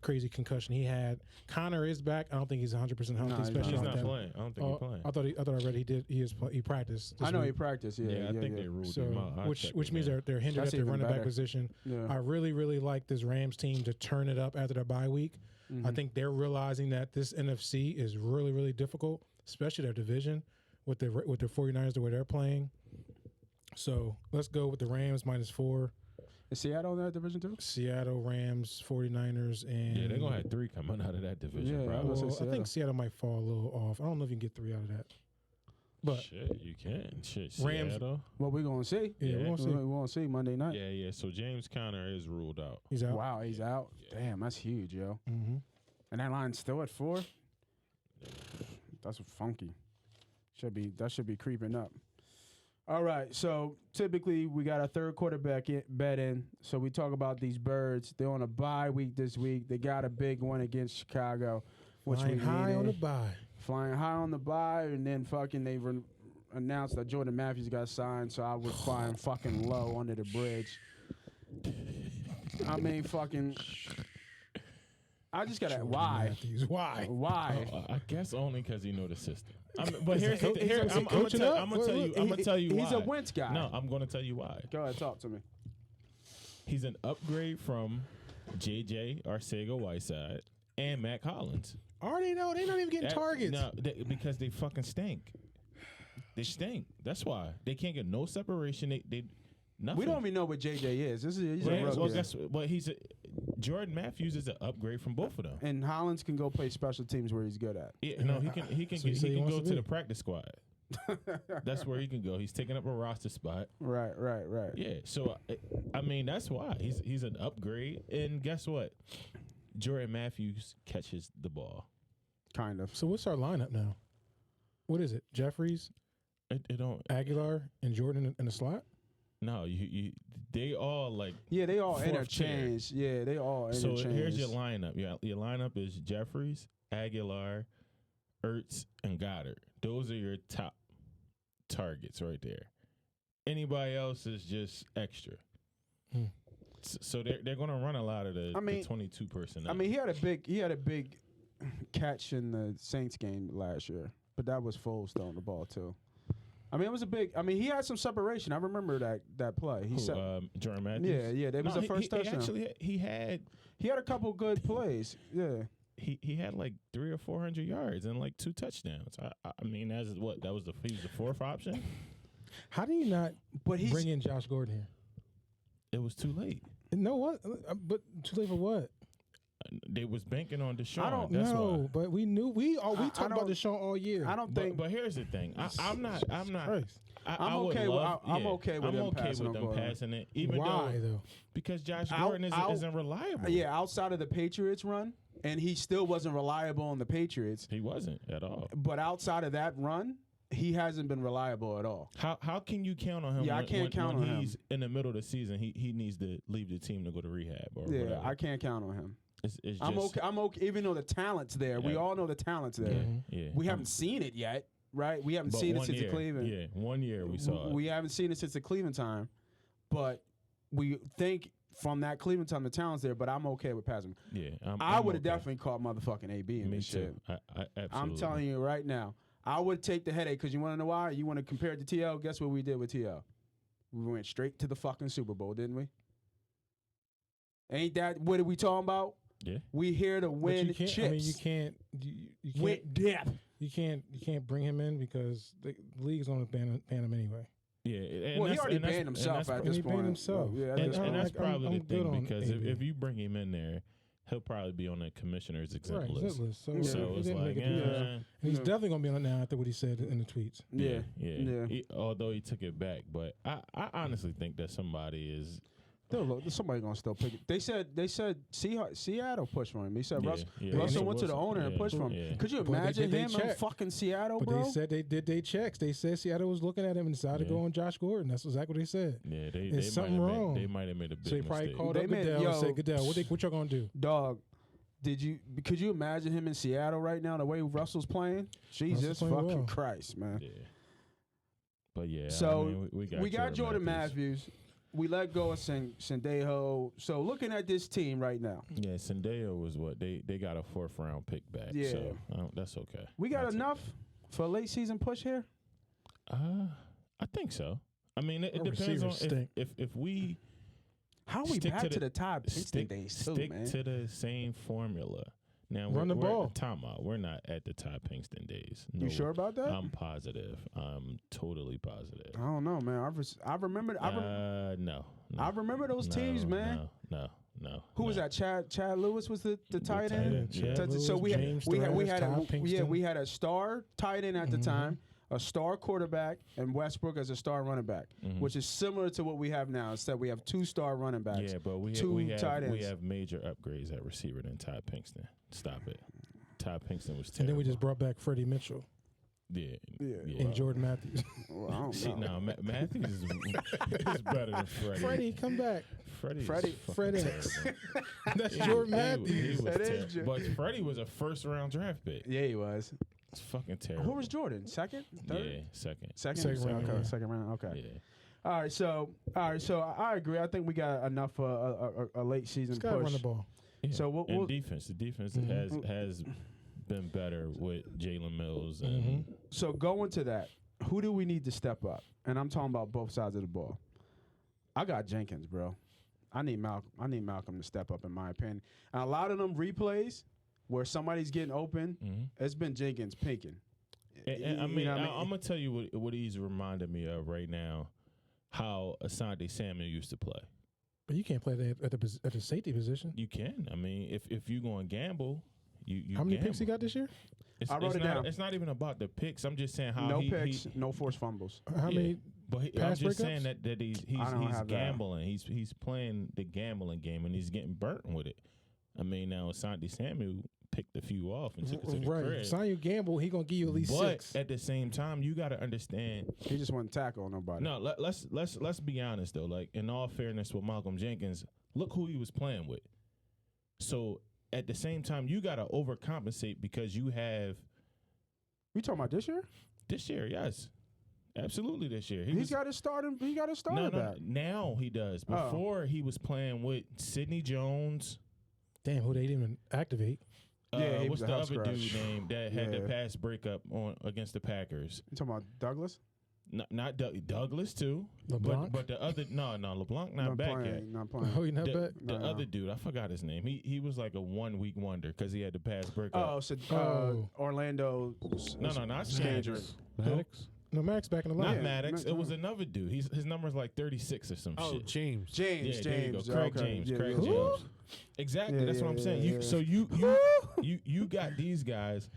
crazy concussion he had. Connor is back. I don't think he's 100% healthy. Especially he's not playing. I don't think he's playing. I thought I read he practiced. I know he practiced. Yeah, I think they ruled him out. Which means they're hindered at their running back position. Yeah. I really like this Rams team to turn it up after their bye week. I think they're realizing that this NFC is really difficult, especially their division with the 49ers the way they're playing. So let's go with the Rams -4. Is Seattle in that division too? Seattle, Rams, 49ers, and... Yeah, they're going to have 3 coming out of that division, probably. Well, I think Seattle might fall a little off. I don't know if you can get 3 out of that. But shit, you can. Shit, Rams. Seattle. Well, we're going to see. Yeah, we're going to see Monday night. Yeah. So James Conner is ruled out. He's out. Wow, he's out. Yeah. Damn, that's huge, yo. Mm-hmm. And that line's still at 4? That's funky. That should be creeping up. All right, so typically we got a third quarterback bet in. So we talk about these birds. They're on a bye week this week. They got a big one against Chicago, which Flying high on the bye. Flying high on the bye, and then fucking they announced that Jordan Matthews got signed. So I was flying fucking low under the bridge. I mean, fucking. I just gotta. Why? Matthews. Why? I guess only because he know the system. But I'm gonna tell you why. He's a Wentz guy. No, I'm gonna tell you why. Go ahead, talk to me. He's an upgrade from J.J. Arcega-Whiteside and Matt Collins. Are they though? They're not even getting targets. No, because they fucking stink. They stink. That's why they can't get no separation. They nothing. We don't even know what J.J. is. He's a rookie. Jordan Matthews is an upgrade from both of them. And Hollins can go play special teams where he's good at. Yeah, no, he can go to the practice squad. That's where he can go. He's taking up a roster spot. Right. Yeah, so I mean that's why he's an upgrade. And guess what? Jordan Matthews catches the ball. Kind of. So what's our lineup now? What is it? Jeffries, Aguilar, and Jordan in the slot? No, they all like they all interchange. Yeah, they all interchange. So here's your lineup. Your lineup is Jeffries, Aguilar, Ertz, and Goddard. Those are your top targets right there. Anybody else is just extra. So they're going to run a lot of the 22 personnel. I mean, he had a big catch in the Saints game last year, but that was Foles throwing the ball too. I mean, it was a big. I mean, he had some separation. I remember that play. Jordan Matthews. Yeah. That was the first touchdown. He had a couple good plays. Yeah. He had like 300 or 400 yards and like 2 touchdowns. I mean, he was the fourth option. How do you not bring in Josh Gordon here? It was too late. No, what? But too late for what? They was banking on Deshaun. I don't know, but we knew we talked about Deshaun all year. I don't think. But here's the thing. I'm not. I'm okay with them passing it. Even Why though? Because Josh Gordon isn't reliable. Yeah, outside of the Patriots run, and he still wasn't reliable on the Patriots. He wasn't at all. But outside of that run, he hasn't been reliable at all. How can you count on him? Yeah, I can't count on him. He's in the middle of the season. He needs to leave the team to go to rehab or whatever. I can't count on him. It's just, I'm okay. Even though the talent's there, we all know the talent's there. Yeah. We haven't seen it yet, right? We haven't seen it since the Cleveland. Yeah, 1 year we saw it. We haven't seen it since the Cleveland time, but we think from that Cleveland time the talent's there. But I'm okay with passing. Yeah, I would have definitely caught motherfucking AB in Me this too. shit. I absolutely. I'm telling you right now, I would take the headache because you want to know why? You want to compare it to TL? Guess what we did with TL? We went straight to the fucking Super Bowl, didn't we? Ain't that what are we talking about? Yeah, we here to win chips. I mean, you can't with depth. You can't bring him in because the league's going to ban him anyway. Yeah, well, he already banned himself at this point. He banned himself. Yeah, and that's probably the thing because if you bring him in there, he'll probably be on the commissioner's exempt list. So it's like, he's definitely going to be on it now after what he said in the tweets. Yeah. Although he took it back, but I honestly think that somebody is. Somebody gonna still pick it. They said Seattle pushed for him. He said Russell went to the owner and pushed for him. Yeah. Could you imagine him in fucking Seattle, bro? But they said they did their checks. They said Seattle was looking at him and decided to go on Josh Gordon. That's exactly what they said. Yeah, there's something wrong. They might have made a big mistake. So they probably called up Goodell and said, Goodell, what y'all gonna do? Dog, could you imagine him in Seattle right now the way Russell's playing? Jesus fucking Christ, man. Yeah. But yeah, so we got Jordan Matthews. We let go of Sendejo. So looking at this team right now. Yeah, Sendejo was what? They got a 4th round pick back. Yeah. So that's okay. We got enough for a late season push here? I think so. I mean, it depends on if we. How are we back to the top? Stick to the same formula. Now run the ball. Time out. We're not at the Todd Pinkston days. No, you sure about that? I'm positive. I'm totally positive. I don't know, man. I remember. No. I remember those teams, man. No. Who was that? Chad Lewis was the tight end. Lewis, so we had a star tight end at the time, a star quarterback, and Westbrook as a star running back, which is similar to what we have now. Instead, we have 2 star running backs. Yeah, but we tight ends. We have major upgrades at receiver than Todd Pinkston. Stop it. Todd Pinkston was terrible. And then we just brought back Freddie Mitchell. Yeah. And Jordan Matthews. Well, I don't know. Matthews is better than Freddie. Freddie, come back. Freddie. That's Jordan Matthews. He was but Freddie was a 1st round draft pick. Yeah, he was. It's fucking terrible. Who was Jordan? Second? Third? Yeah, second. Second round. Okay, second round. Okay. Yeah. All right, so I agree. I think we got enough a late season push. Run the ball. Yeah. So defense. The defense has been better with Jalen Mills. And So going to that, who do we need to step up? And I'm talking about both sides of the ball. I got Jenkins, bro. I need Malcolm to step up, in my opinion. And a lot of them replays where somebody's getting open, it's been Jenkins pinking. And I'm gonna tell you what he's reminded me of right now. How Asante Samuel used to play. But you can't play that at the safety position. You can. I mean, if you go and gamble, you How many gamble. picks he got this year? I wrote it down. It's not even about the picks. I'm just saying how no picks, no forced fumbles. How many? But I'm just saying that he's gambling. He's playing the gambling game and he's getting burnt with it. I mean, now Asante Samuel picked a few off and took it to the crib. Samuel gamble, he gonna give you at least 6. But at the same time, you got to understand. He just wouldn't tackle nobody. No, let's be honest though. Like in all fairness, with Malcolm Jenkins, look who he was playing with. So at the same time, you got to overcompensate because you have. We talking about this year? This year, yes. Absolutely this year. He's got to start him. He got to start no, back. now he does. Before he was playing with Sidney Jones. Damn, who they didn't even activate. Yeah, what's the other dude name that had the pass breakup against the Packers? You talking about Douglas? Not Douglas too. LeBlanc? But the other LeBlanc not back yet. Not playing. Oh, he not back? The other dude, I forgot his name. He was like a 1 week wonder because he had the pass breakup. Oh, so Orlando. No, not Scandrick. Maddox? No, Maddox back in the line. Not Maddox. It was another dude. His number's like 36 or some shit. James. James. There you go. Craig James. Craig yeah. James. Exactly. That's what I'm saying. So you got these guys,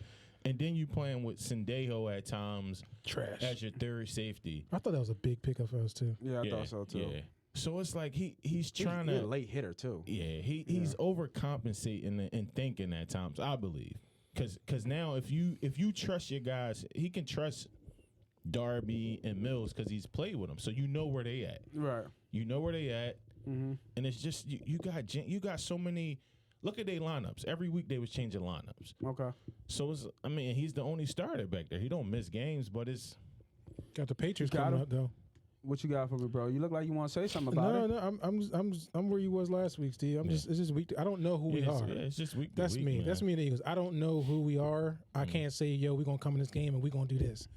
and then you playing with Sendejo at times. Trash. As your third safety. I thought that was a big pickup for us too. Yeah, I thought so too. Yeah. So it's like he's trying He's to a late hitter too. Yeah, he's overcompensating and thinking at times, I believe. Cause now if you trust your guys, he can trust Darby and Mills because he's played with them. So you know where they at. Right. You know where they at. Mm-hmm. And it's just you got so many. Look at their lineups. Every week they was changing lineups. Okay. So he's the only starter back there. He don't miss games, but it's got the Patriots got coming him. out though. What you got for me, bro? You look like you want to say something about it. No, I'm where you was last week, Steve. It's just week. I don't know who we are. Yeah, it's just week. That's to week, me. Man. That's me and the Eagles. I don't know who we are. I can't say, yo, we're gonna come in this game and we're gonna do this.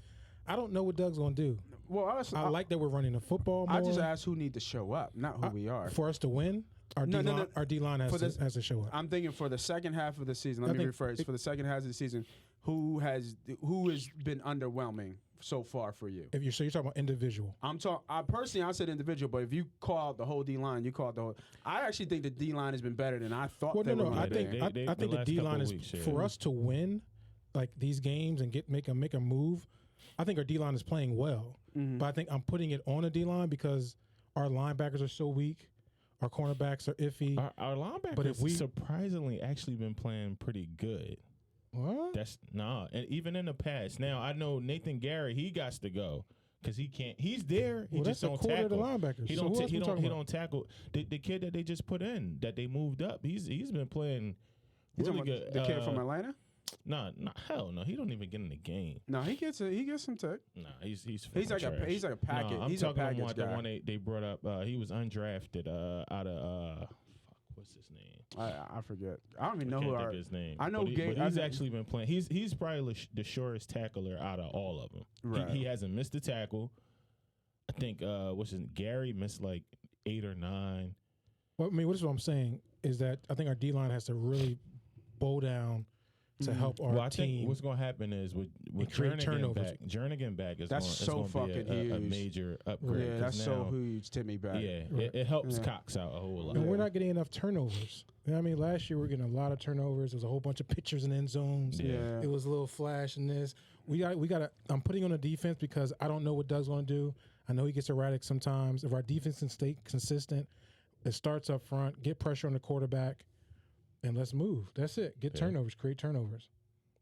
I don't know what Doug's gonna do. Well, I like that we're running the football more. I just asked who need to show up, not who we are. For us to win, our D-line has to show up. I'm thinking for the second half of the season. Let me rephrase. For the second half of the season, who has been underwhelming so far for you? You're talking about individual. I personally said individual, but if you call out the whole D line, you call out the whole. I actually think the D line has been better than I thought. I think the D line is for us to win, like these games and make a move. I think our D line is playing well, but I think I'm putting it on a D line because our linebackers are so weak, our cornerbacks are iffy. Our linebackers surprisingly actually been playing pretty good. What? And even in the past. Now I know Nathan Gary, he got to go because he can't. He's there. He just don't tackle. Of the linebackers. He don't tackle. The kid that they just put in that they moved up. He's been playing really good. The kid from Atlanta. No, hell no. He don't even get in the game. No, he gets some tech. No, he's like a packet. No, he's a package about guy. the one they brought up. He was undrafted out of what's his name? I forget. I don't even know can't think of his name. I know but he's actually been playing. He's probably the shortest tackler out of all of them. Right. He hasn't missed a tackle. I think Gary missed like 8 or 9. Well, I mean, what I'm saying is that I think our D line has to really bow down to help our I team. think what's going to happen is with Jernigan back is going to be a major upgrade. Yeah, that's so huge. Timmy back. Yeah, it helps Cox out a whole lot. And we're not getting enough turnovers. You know what I mean? Last year we were getting a lot of turnovers. There was a whole bunch of pictures in end zones. Yeah. It was a little flash in this. We got to I'm putting on a defense because I don't know what Doug's going to do. I know he gets erratic sometimes. If our defense can stay consistent, it starts up front, get pressure on the quarterback, and let's move. That's it. Get turnovers, create turnovers.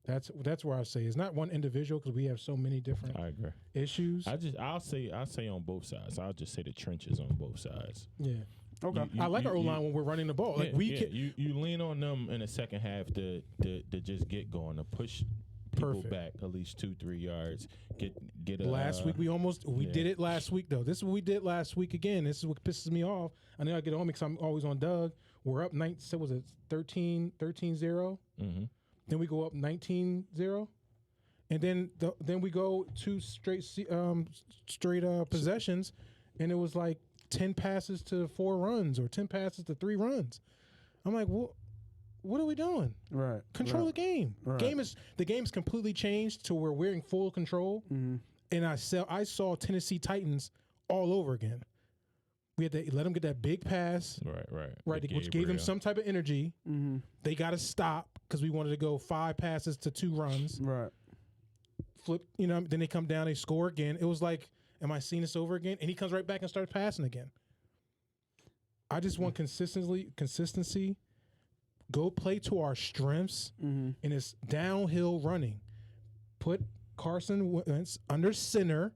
That's where I say it's not one individual because we have so many different issues. I'll say on both sides. I'll just say the trenches on both sides. Yeah. Okay. I like our O-line when we're running the ball. You lean on them in the second half to just get going, to push people back at least 2-3 yards. Get a, last week we did it last week though. This is what we did last week again. This is what pisses me off. I know I get on because I'm always on Doug. We're up 13-0. Mm-hmm. Then we go up 19-0. And then we go 2 straight possessions, and it was like 10 passes to 4 runs or 10 passes to 3 runs. I'm like, what are we doing? Right. Control the game. Right. The game's completely changed to where we're in full control. Mm-hmm. And I saw Tennessee Titans all over again. We had to let them get that big pass, right, which gave them some type of energy. Mm-hmm. They got to stop because we wanted to go 5 passes to 2 runs. Right. Flip, then they come down, they score again. It was like, am I seeing this over again? And he comes right back and starts passing again. I just want consistency. Go play to our strengths, and it's downhill running. Put Carson Wentz under center.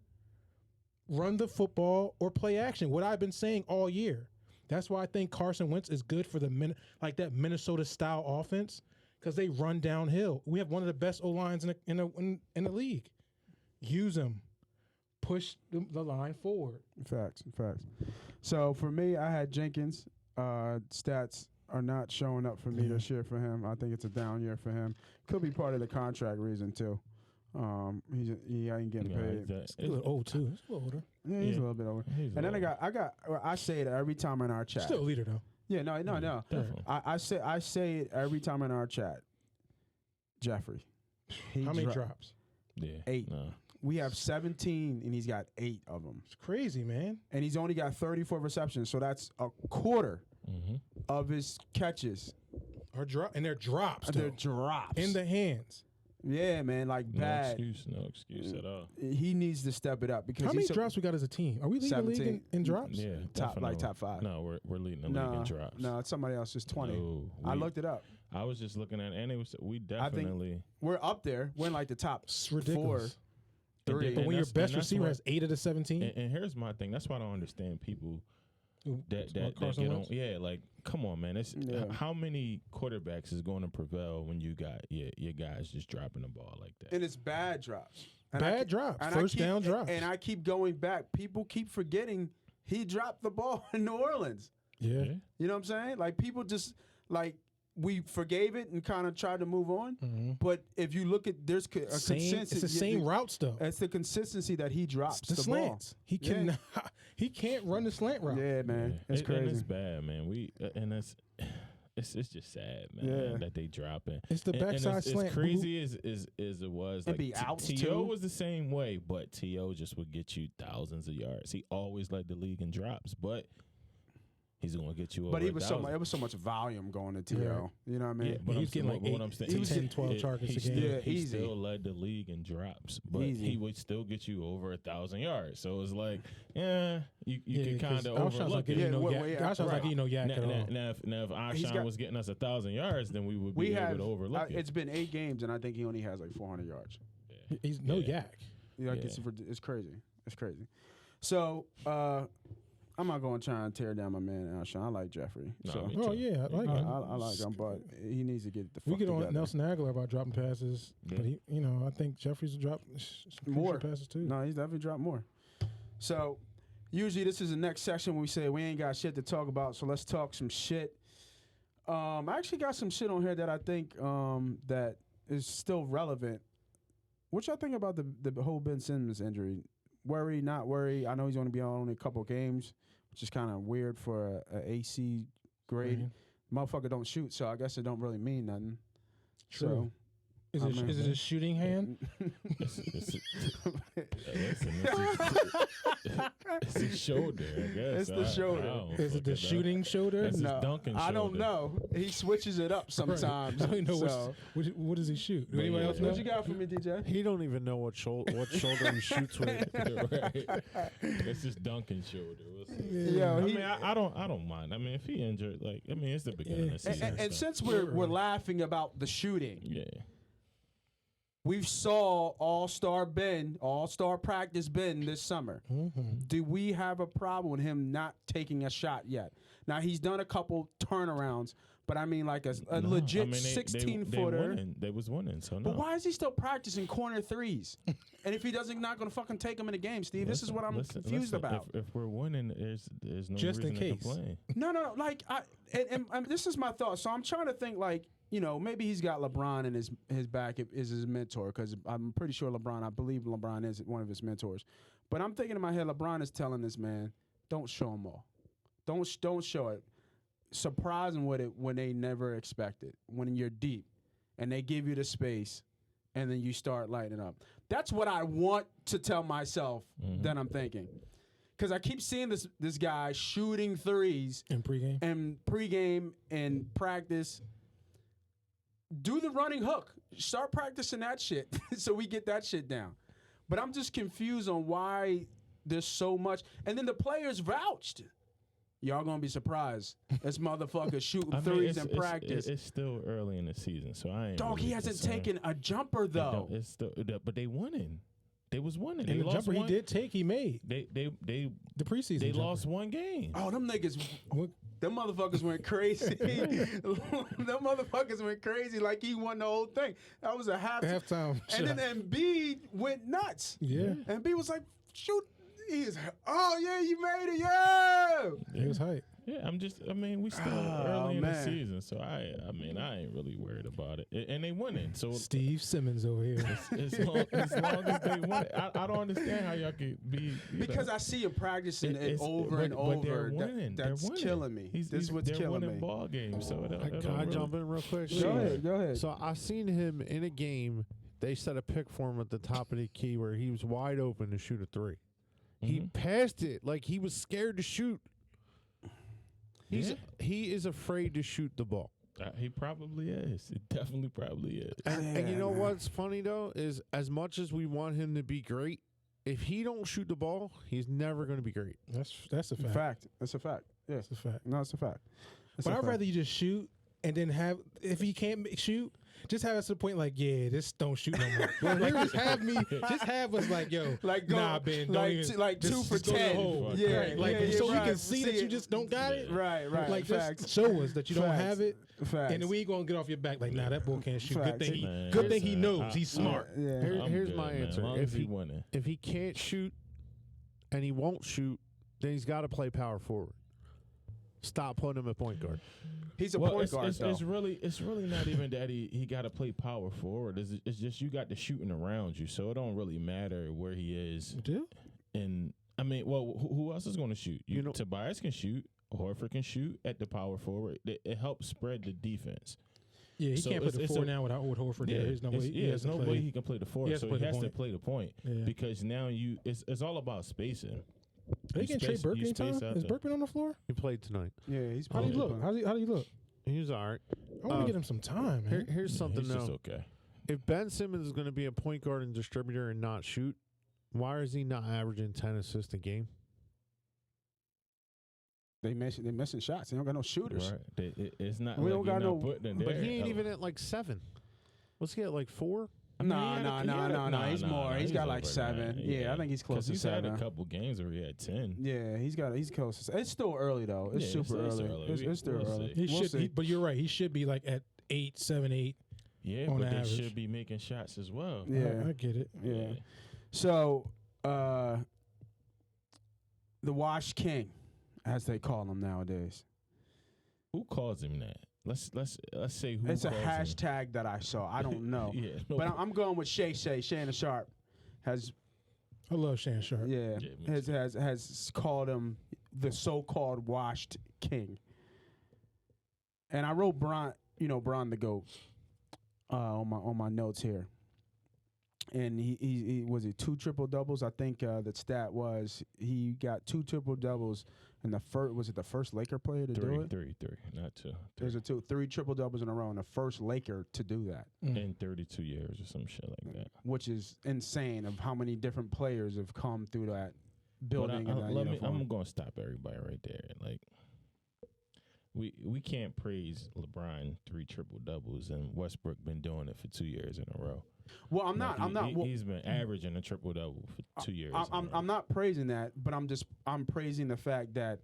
Run the football or play action. What I've been saying all year. That's why I think Carson Wentz is good for that Minnesota style offense because they run downhill. We have one of the best O-lines in the league. Use them. push the line forward. Facts. So for me, I had Jenkins. Stats are not showing up for me this year for him. I think it's a down year for him. Could be part of the contract reason too. He ain't getting paid. He's a little old too. He's a little older. Yeah, he's a little bit older. And then I say it every time in our chat. Still a leader though. Yeah, no. Definitely. I say it every time in our chat. Jeffrey. How many drops? Yeah. 8. Nah. We have 17, and he's got 8 of them. It's crazy, man. And he's only got 34 receptions, so that's a quarter of his catches. And they're drops. They're drops. In the hands. Yeah, man, like bad. No excuse at all. He needs to step it up because how many drops we got as a team? Are we leading the league in drops? Yeah, top 5. No, we're leading the league in drops. No, it's somebody else. It's 20. No, I looked it up. I was just looking at, and we I definitely. think we're up there. We're in like the top it's ridiculous. 4, 3. But when your best receiver has 8 of the 17, and here's my thing. That's why I don't understand people that Carson get on. Wentz? Yeah, like come on, man. It's how many quarterbacks is going to prevail when you got your guys just dropping the ball like that? And it's bad drops. Drops. First down drops. And I keep going back. People keep forgetting he dropped the ball in New Orleans. Yeah. You know what I'm saying? Like people just like. We forgave it and kind of tried to move on. But if you look at, there's a consistency. It's the same routes, though. It's the consistency that he drops the slants. Ball. He can't run the slant route. Yeah, man. It's crazy. And it's bad, man. It's just sad, man, that they drop it. It's the backside slant. As crazy as it was, like be out T.O. was the same way, but T.O. just would get you thousands of yards. He always led the league in drops, but he's going to get you over. But it was so much volume going to T.O. Yeah. You know what I mean? Yeah, but he's getting like 10, 12 targets a game. He still led the league in drops, but he would still get you over 1,000 yards. So it's like, you could kind of overlook it. Gosh, I was like, yak at all. Now, if Alshon was getting us 1,000 yards, then we would be able to overlook it. It's been 8 games, and I think he only has like 400 yards. Yeah. He's no yak. It's crazy. It's crazy. So, I'm not going to try and tear down my man Alshon. I like Jeffrey. I like him. I like him, but he needs to get the fuck We get together. on Nelson Aguilar about dropping passes, but he, I think Jeffrey's dropped more passes too. No, he's definitely dropped more. So usually this is the next section when we say we ain't got shit to talk about, so let's talk some shit. I actually got some shit on here that I think that is still relevant. What y'all think about the whole Ben Simmons injury? Worry, not worry. I know he's going to be on only a couple games, which is kind of weird for a AC grade. Motherfucker don't shoot, so I guess it don't really mean nothing. True. So, is it a shooting hand? It's the shoulder, I guess. It's the shoulder. Is it the shooting shoulder? That's his dunking shoulder. I don't know. He switches it up sometimes. I don't know what does he shoot? Do anybody else know? What you got for me, DJ? He don't even know what shoulder he shoots with. Right. It's his dunking shoulder. We'll see. Yeah, I don't mind. I mean, if he injured, it's the beginning of the season. And since we're laughing about the shooting, we saw All-Star practice Ben this summer. Do we have a problem with him not taking a shot yet? Now, he's done a couple turnarounds, but I mean like a legit 16-footer. They was winning, so no. But why is he still practicing corner threes? And if he doesn't, not going to fucking take him in the game, Steve, this is what I'm confused about. If we're winning, there's no just reason in case. to complain. No, like, and this is my thought. So I'm trying to think like, maybe he's got LeBron in his back is his mentor, because I'm pretty sure I believe LeBron is one of his mentors. But I'm thinking in my head, LeBron is telling this man, don't show him all. Don't show it. Surprise them with it when they never expect it, when you're deep, and they give you the space, and then you start lighting up. That's what I want to tell myself that I'm thinking. Because I keep seeing this guy shooting threes in pregame and practice. Do the running hook. Start practicing that shit so we get that shit down. But I'm just confused on why there's so much. And then the players vouched. Y'all gonna be surprised. This motherfucker shooting threes in practice. It's still early in the season, so I ain't. Dog, he hasn't taken a jumper though. It's still, but they winning. They was winning. And the jumper he did take, he made. The preseason. They lost one game. Oh, them niggas. Them motherfuckers went crazy. Them motherfuckers went crazy like he won the whole thing. That was a halftime. Shot. And then Embiid went nuts. Yeah. Embiid was like, shoot. He's, oh yeah, you made it, yeah. He was hype. Yeah, we still early in the season, so I ain't really worried about it. And they winning, so Steve Simmons over here. as long as they win it. I don't understand how y'all could be. Because I see him practicing it over and over. But they're winning. That's they're winning. killing me. This is what's they're killing winning me. ball games. So Can I jump in real quick? Go ahead. So I seen him in a game. They set a pick for him at the top of the key where he was wide open to shoot a three. He passed it like he was scared to shoot. He is afraid to shoot the ball. He probably is. He definitely probably is. And you know what's funny though is as much as we want him to be great, if he don't shoot the ball, he's never going to be great. That's a fact. That's a fact. Yeah, That's a fact. No, it's a fact. But I'd rather you just shoot and then have, if he can't shoot, just have us to the point like, yeah, this don't shoot no more. Like, just have us like, yo, like nah, Ben, don't like even, like just, 2 for just go to the 10. hole. Yeah, Right. Like, yeah, so right. we can see that you just don't got it. Right. Like, Facts. just show us that you don't have it. Facts. And then we ain't gonna get off your back like, nah, that boy can't shoot. Facts. Good thing he knows. He's smart. Yeah. Here's my answer. Winning. If he can't shoot and he won't shoot, then he's got to play power forward. Stop putting him at point guard. He's a point guard. It's really not even that he got to play power forward. It's just you got the shooting around you, so it don't really matter where he is. You do? And who else is going to shoot? Tobias can shoot. Horford can shoot at the power forward. It helps spread the defense. Yeah, he can't play the 4 now without Old Horford. Yeah, There's no way. There's no way he can play the 4. So he has to play the point Yeah. because now it's all about spacing. Are you getting Trey Burke time? Is Burkman on the floor? He played tonight. Yeah, he's. How do you look? How do you look? He was all right. I want to get him some time, man. Here's something he's just though. Okay. If Ben Simmons is going to be a point guard and distributor and not shoot, why is he not averaging 10 assists a game? They're missing shots. They don't got no shooters. Right. It's not. We like don't got no. putting it But there. he ain't even at like 7. What's he at, like 4? No. He's more. He's got like 7. Yeah, I think he's close to 7. He's had a couple games where he had 10. Yeah, he's close. It's still early though. It's super early. It's still early. He should, but you're right. He should be like at 8, 7, 8. Yeah, on but average. they should be making shots as well. Yeah, I get it. Yeah. So, the Wash King, as they call him nowadays. Who calls him that? Let's say who. It's a calls hashtag that I saw. I don't know. Yeah, but I'm going with Shannon Sharp. Has I love Shannon Sharp. yeah, has called him the so-called washed king. And I wrote Bron the GOAT on my notes here. And he was it 2 triple-doubles? I think the stat was he got 2 triple-doubles in the first. Was it the first Laker player to do it? Three, not 2. There's 3 triple-doubles in a row, and the first Laker to do that. In 32 years or some shit like that. Which is insane of how many different players have come through that building. I'm going to stop everybody right there. Like, we can't praise LeBron 3 triple-doubles, and Westbrook been doing it for 2 years in a row. Well, I'm not. He's been averaging a triple-double for 2 years. I'm not praising that, but I'm praising the fact that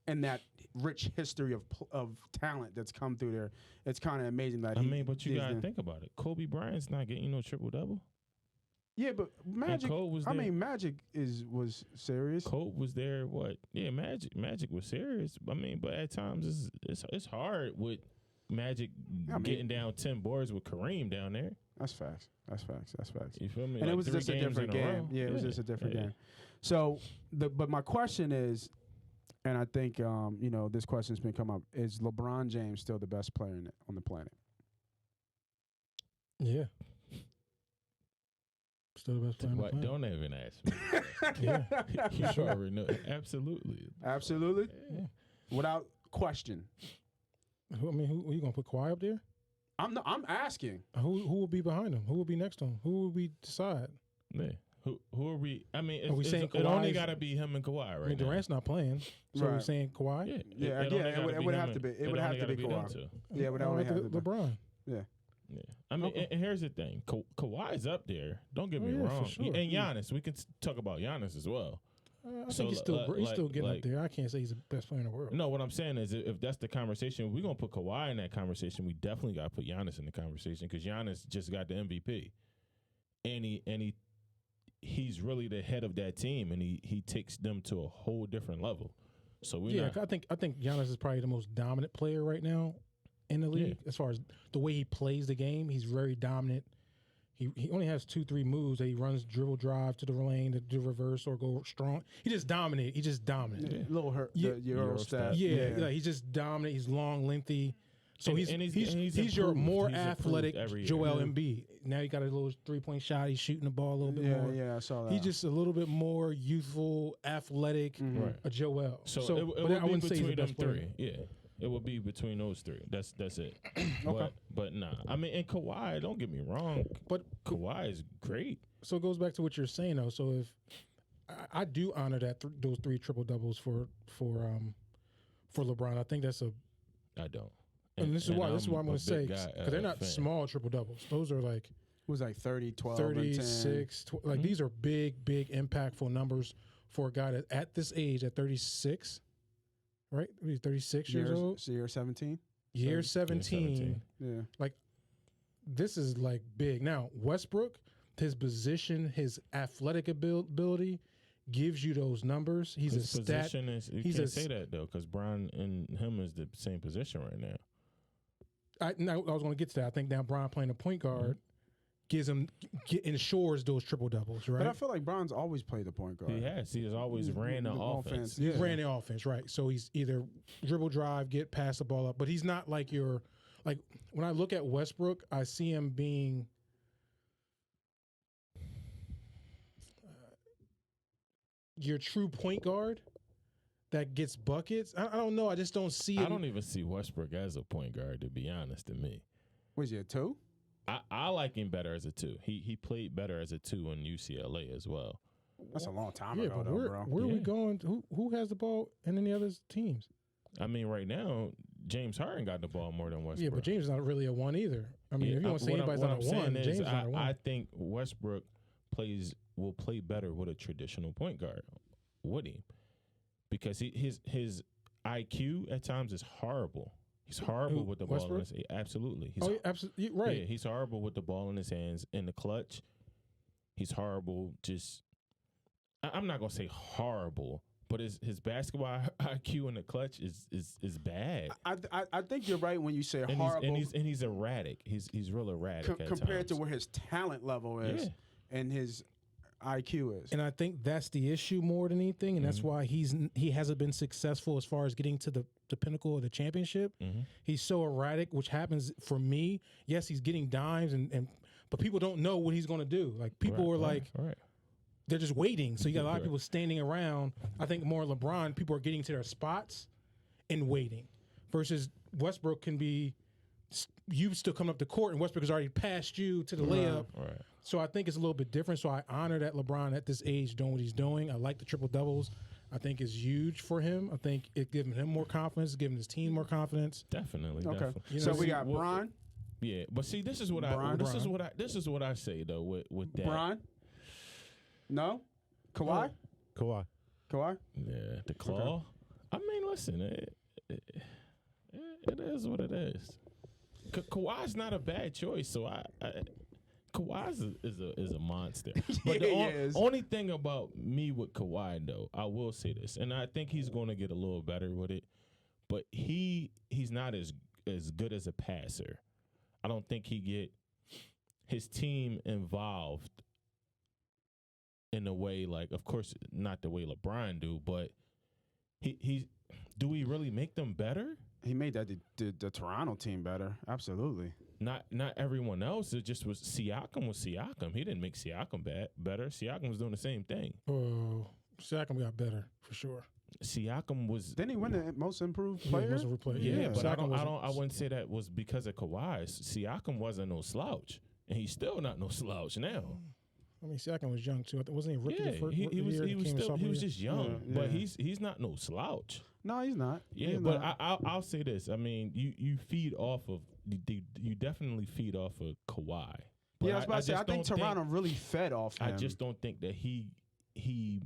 in that rich history of talent that's come through there, it's kind of amazing that. But you gotta think about it. Kobe Bryant's not getting no triple-double. Yeah, but Magic. Magic was serious. Kobe was there. What? Yeah, Magic was serious. But at times it's hard with Magic getting down 10 boards with Kareem down there. That's facts. You feel me? And it was just a different game. Yeah, it was just a different game. So, but my question is, and I think this question's been come up: is LeBron James still the best player on the planet? Yeah. Still the best player on the planet. Don't even ask me. Yeah, you already know. Absolutely. Yeah. Without question. Who are you gonna put Kawhi up there? I'm asking. Who will be behind him? Who will be next to him? Who will we decide? Yeah. Who are we? I mean, it only got to be him and Kawhi right now. Durant's not playing, so we're saying Kawhi. It would have to be. It would have to be Kawhi. Yeah, it would only have to be LeBron. Yeah. I mean, and here's the thing: Kawhi's up there. Don't get me wrong. Sure. And Giannis, we can talk about Giannis as well. I think he's still getting up there. I can't say he's the best player in the world. No, what I'm saying is if that's the conversation, we're going to put Kawhi in that conversation. We definitely got to put Giannis in the conversation because Giannis just got the MVP. And he's really the head of that team, and he takes them to a whole different level. So I think Giannis is probably the most dominant player right now in the league as far as the way he plays the game. He's very dominant. He only has 2-3 moves that he runs: dribble, drive to the lane, to do reverse or go strong. He just dominate. He's little hurt. The Euro stat. Yeah, he's just dominant. He's long, lengthy. So he's your more athletic Joel Embiid. Now he got a little 3-point shot. He's shooting the ball a little bit more. Yeah, I saw that. He's just a little bit more youthful, athletic, a Joel. So it would be between them three. Yeah, it would be between those three. That's it. Okay. But nah, I mean, and Kawhi, don't get me wrong, but Kawhi is great. So it goes back to what you're saying though. So if I do honor those 3 triple doubles for LeBron, I think that's I don't. And this is why I'm going to say, because they're not small triple doubles. Those are like, it was like 30, 12, 36. Like these are big, impactful numbers for a guy that at this age, at 36, right? He's 36 years old. So year 17? Year 17. Yeah. Like, this is like big. Now, Westbrook, his position, his athletic ability gives you those numbers. He's a stat. You can't say that, though, because Bron and him is the same position right now. I was going to get to that. I think now Bron playing a point guard ensures those triple doubles, right? But I feel like Bron's always played the point guard. He has. He has always ran the offense. He ran the offense, right? So he's either dribble, drive, pass the ball up, but he's not like when I look at Westbrook, I see him being your true point guard that gets buckets. I don't know. I just don't see it. I don't even see Westbrook as a point guard, to be honest, to me. Was he a 2? I like him better as a 2. He played better as a 2 in UCLA as well. That's a long time ago, though, bro. Where are we going? Who has the ball in any other teams? I mean, right now, James Harden got the ball more than Westbrook. Yeah, but James is not really a 1 either. I mean, if you want to say anybody's not a 1, James is not a 1. I think Westbrook will play better with a traditional point guard, would he? Because his IQ at times is horrible. He's horrible with the ball in his hands. Absolutely. Absolutely right. Yeah, he's horrible with the ball in his hands in the clutch. He's horrible. I'm not gonna say horrible, but his basketball IQ in the clutch is bad. I think you're right when you say horrible. And he's erratic. He's real erratic compared to where his talent level is and his IQ is. And I think that's the issue more than anything, and that's why he hasn't been successful as far as getting to the pinnacle of the championship. He's so erratic, which happens for me. Yes, he's getting dimes, but people don't know what he's going to do. Like people are they're just waiting. So you got a lot of people standing around. I think more LeBron, people are getting to their spots and waiting, versus Westbrook can be. You still come up the court, and Westbrook has already passed you to the layup. Right. So I think it's a little bit different. So I honor that LeBron at this age doing what he's doing. I like the triple doubles. I think it's huge for him. I think it giving him more confidence, giving his team more confidence. Definitely. Okay. Definitely. So we got Bron. Yeah, but see, this is what I say though with that. Bron. No. Kawhi. Kawhi. Yeah, the claw. Okay. I mean, listen, it is what it is. Kawhi's not a bad choice, so Kawhi is a monster. But the only thing about me with Kawhi, though, I will say this, and I think he's going to get a little better with it, but he's not as good as a passer. I don't think he get his team involved in a way, like, of course, not the way LeBron do, but do we really make them better? He made that the Toronto team better. Absolutely. Not everyone else. It just was Siakam. He didn't make Siakam better. Siakam was doing the same thing. Oh, Siakam got better for sure. Siakam was. Didn't he win the most improved player? Most improved player. Yeah, but I wouldn't say that was because of Kawhi. Siakam wasn't no slouch, and he's still not no slouch now. I mean, Siakam was young too. Wasn't he a rookie? He was just young, but he's not no slouch. No, he's not. Yeah, he's but not. I'll say this. I mean, you feed off of you definitely feed off of Kawhi. But yeah, I was about to say I think Toronto really fed off him. I just don't think that he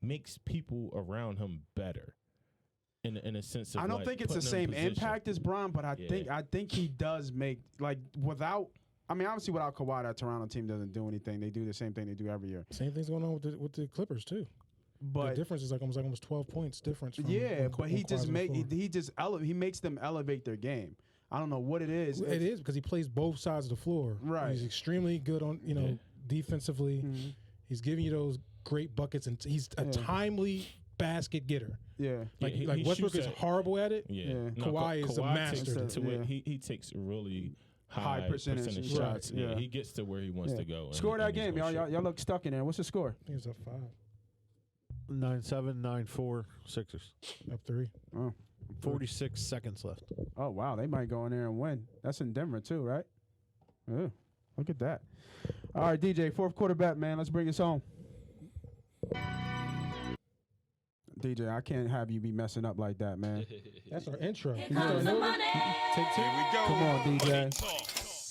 makes people around him better. In a sense of I don't think it's the same impact as Bron, but I think he does make, like, without I mean, obviously without Kawhi, that Toronto team doesn't do anything. They do the same thing they do every year. Same thing's going on with the Clippers too. But the difference is almost 12 points difference. From but he makes them elevate their game. I don't know what it is. It is because he plays both sides of the floor. Right. He's extremely good on defensively. Mm-hmm. He's giving you those great buckets, and he's a timely basket getter. Yeah. Like Westbrook is horrible at it. Yeah. No, Kawhi is a master to it. He takes really high percentage shots. Right. Yeah. He gets to where he wants to go. Score that game, y'all. Y'all look stuck in there. What's the score? I think it's a 5. 9-7, 9-4, Sixers. Up 3. Oh. 46 seconds left. Oh, wow. They might go in there and win. That's in Denver, too, right? Oh, look at that. All right, DJ, fourth quarter bet, man. Let's bring us home. DJ, I can't have you be messing up like that, man. That's our intro. Here comes the money. Here we go. Come on, DJ. Money talk.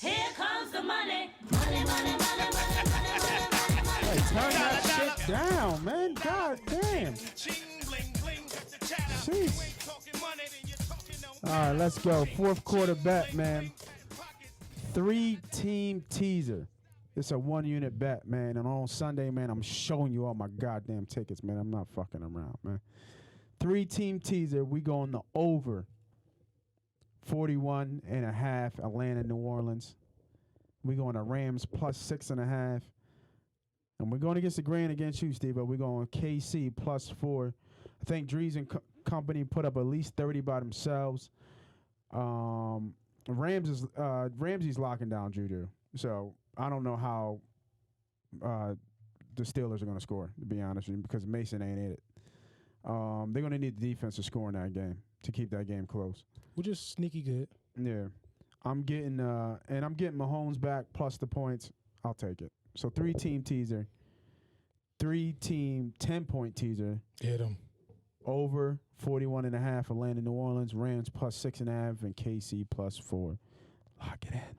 Here comes the money. Money, money, money, money, money, money, money. Hey, turn that shit down, man. God damn. Jeez. All right, let's go. Fourth quarter bet, man. 3-team teaser. It's a 1-unit bet, man. And on Sunday, man, I'm showing you all my goddamn tickets, man. I'm not fucking around, man. 3-team teaser. We going the over 41.5 Atlanta, New Orleans. We going to Rams plus 6.5. And we're going against the grain against you, Steve, but we're going KC plus 4. I think Drees and company put up at least 30 by themselves. Ramsey's locking down Juju. So I don't know how the Steelers are going to score, to be honest with you, because Mason ain't in it. They're going to need the defense to score in that game to keep that game close. We're just sneaky good. Yeah. I'm getting Mahomes back plus the points. I'll take it. So 3-team teaser. 3-team 10-point teaser. Hit him. Over 41.5 Atlanta, New Orleans. Rams plus 6.5 and KC plus 4. Lock it in.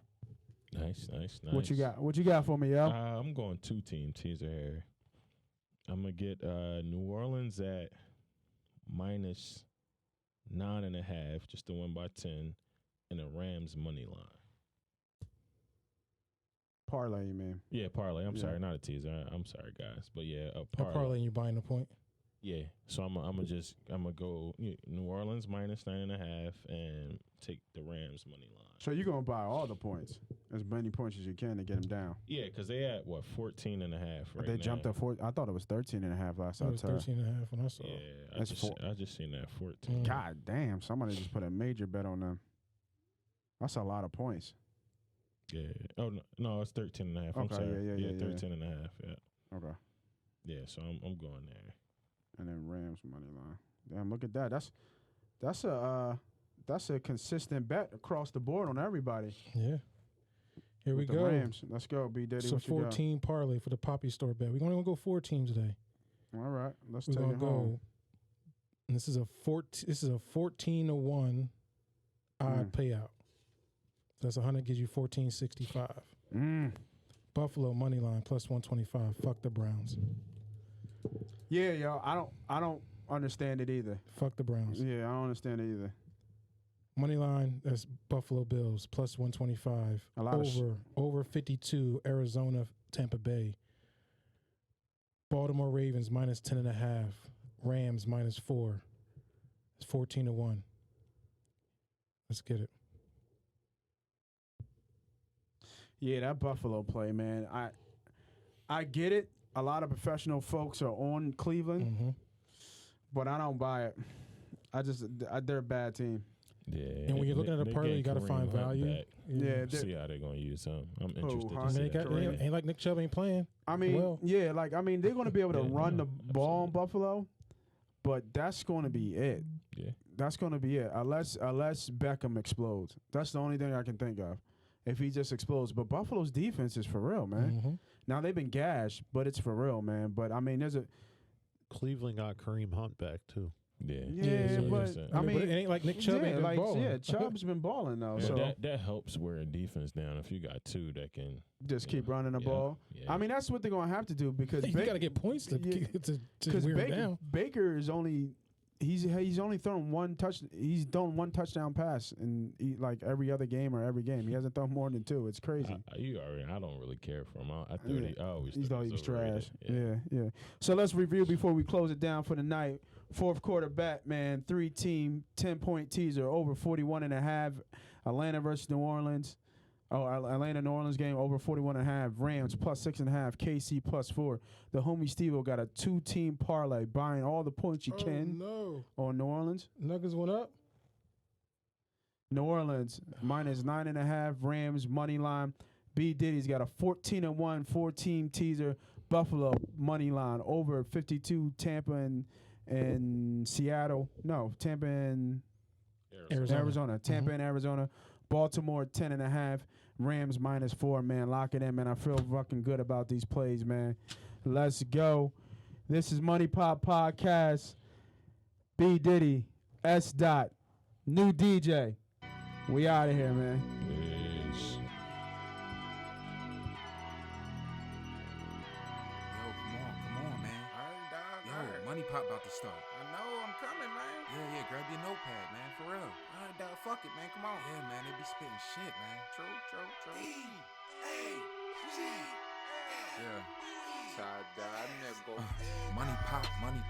Nice. What you got for me, yo? I'm going 2-team teaser here. I'm gonna get New Orleans at minus 9.5, just to win by 10, and a Rams money line. Parlay, you mean? Yeah, parlay. I'm sorry, not a teaser. I'm sorry, guys, but yeah, a parlay. Parlay, and you buying the point. Yeah, so I'm gonna go New Orleans minus 9.5 and take the Rams money line. So you're gonna buy all the points, as many points as you can to get them down. Yeah, because they at 14.5 right They now. jumped up 4. I thought it was 13.5 last. It was 13.5 when I saw. Yeah, I just seen that 14. God damn! Somebody just put a major bet on them. That's a lot of points. Yeah. Oh no, it's 13.5. I'm sorry. Yeah. 13.5. Yeah. Okay. Yeah, so I'm going there. And then Rams money line. Damn, look at that. That's a consistent bet across the board on everybody. Yeah. Here we the go. Rams. Let's go, B.Diddy. So 14 parlay for the Poppy Store bet. We're going to go 4 teams today. All right. Let's We're take gonna it go. home. And this is a 14-1 odd payout. That's 100 gives you 14.65. Buffalo money line plus 125. Fuck the Browns. Yeah, yo, I don't understand it either. Fuck the Browns. Yeah, I don't understand it either. Money line, that's Buffalo Bills plus 125. A lot over 52 Arizona Tampa Bay. Baltimore Ravens minus 10.5. Rams minus 4. It's 14-1. Let's get it. Yeah, that Buffalo play, man. I get it. A lot of professional folks are on Cleveland, but I don't buy it. They're a bad team. Yeah, and when you're looking at a parlay, you got to find value. Yeah, see how they're gonna use him. I'm interested. Ain't like Nick Chubb ain't playing. I mean, they're going to be able to run the ball in Buffalo, but that's going to be it. Yeah, that's going to be it. Unless Beckham explodes, that's the only thing I can think of. If he just explodes, but Buffalo's defense is for real, man. Now they've been gashed, but it's for real, man. But I mean, there's a Cleveland got Kareem Hunt back too. Yeah, but I mean, it ain't like Nick Chubb ain't been balling. Yeah, Chubb's been balling though. Yeah, so that helps wearing defense down. If you got two that can just keep running the ball. Yeah. I mean, that's what they're gonna have to do because you got to get points to wear him down. Baker is only he's only thrown one touch. He's thrown one touchdown pass in like every other game or every game. He hasn't thrown more than 2. It's crazy. I don't really care for him. I always thought he was trash. overrated. Yeah. So let's review before we close it down for the night. Fourth quarter bet, man. 3-team 10-point teaser over 41.5. Atlanta versus New Orleans. Atlanta New Orleans game over 41.5. Rams plus 6.5. KC plus 4. The homie Steve-O got a 2-team parlay, buying all the points you can on New Orleans. Nuggets went up. New Orleans minus 9.5. Rams money line. B.Diddy's got a 14-1 4-team teaser. Buffalo money line over 52. Tampa and Seattle. No, Tampa and Arizona. Tampa and Arizona. Baltimore 10.5. Rams minus 4, man. Lock it in, man. I feel fucking good about these plays, man. Let's go. This is MoneyPot Podcast. B.Diddy, S.Dot, new DJ. We out of here, man. Peace. Come on, man. MoneyPot about to start. I know, I'm coming, man. Yeah, grab your notepad, man, for real. All right, dog, fuck it, man. Come on. Yeah, man, they be spitting shit, man. True. Yeah. Side-dot, nigga. MoneyPot, money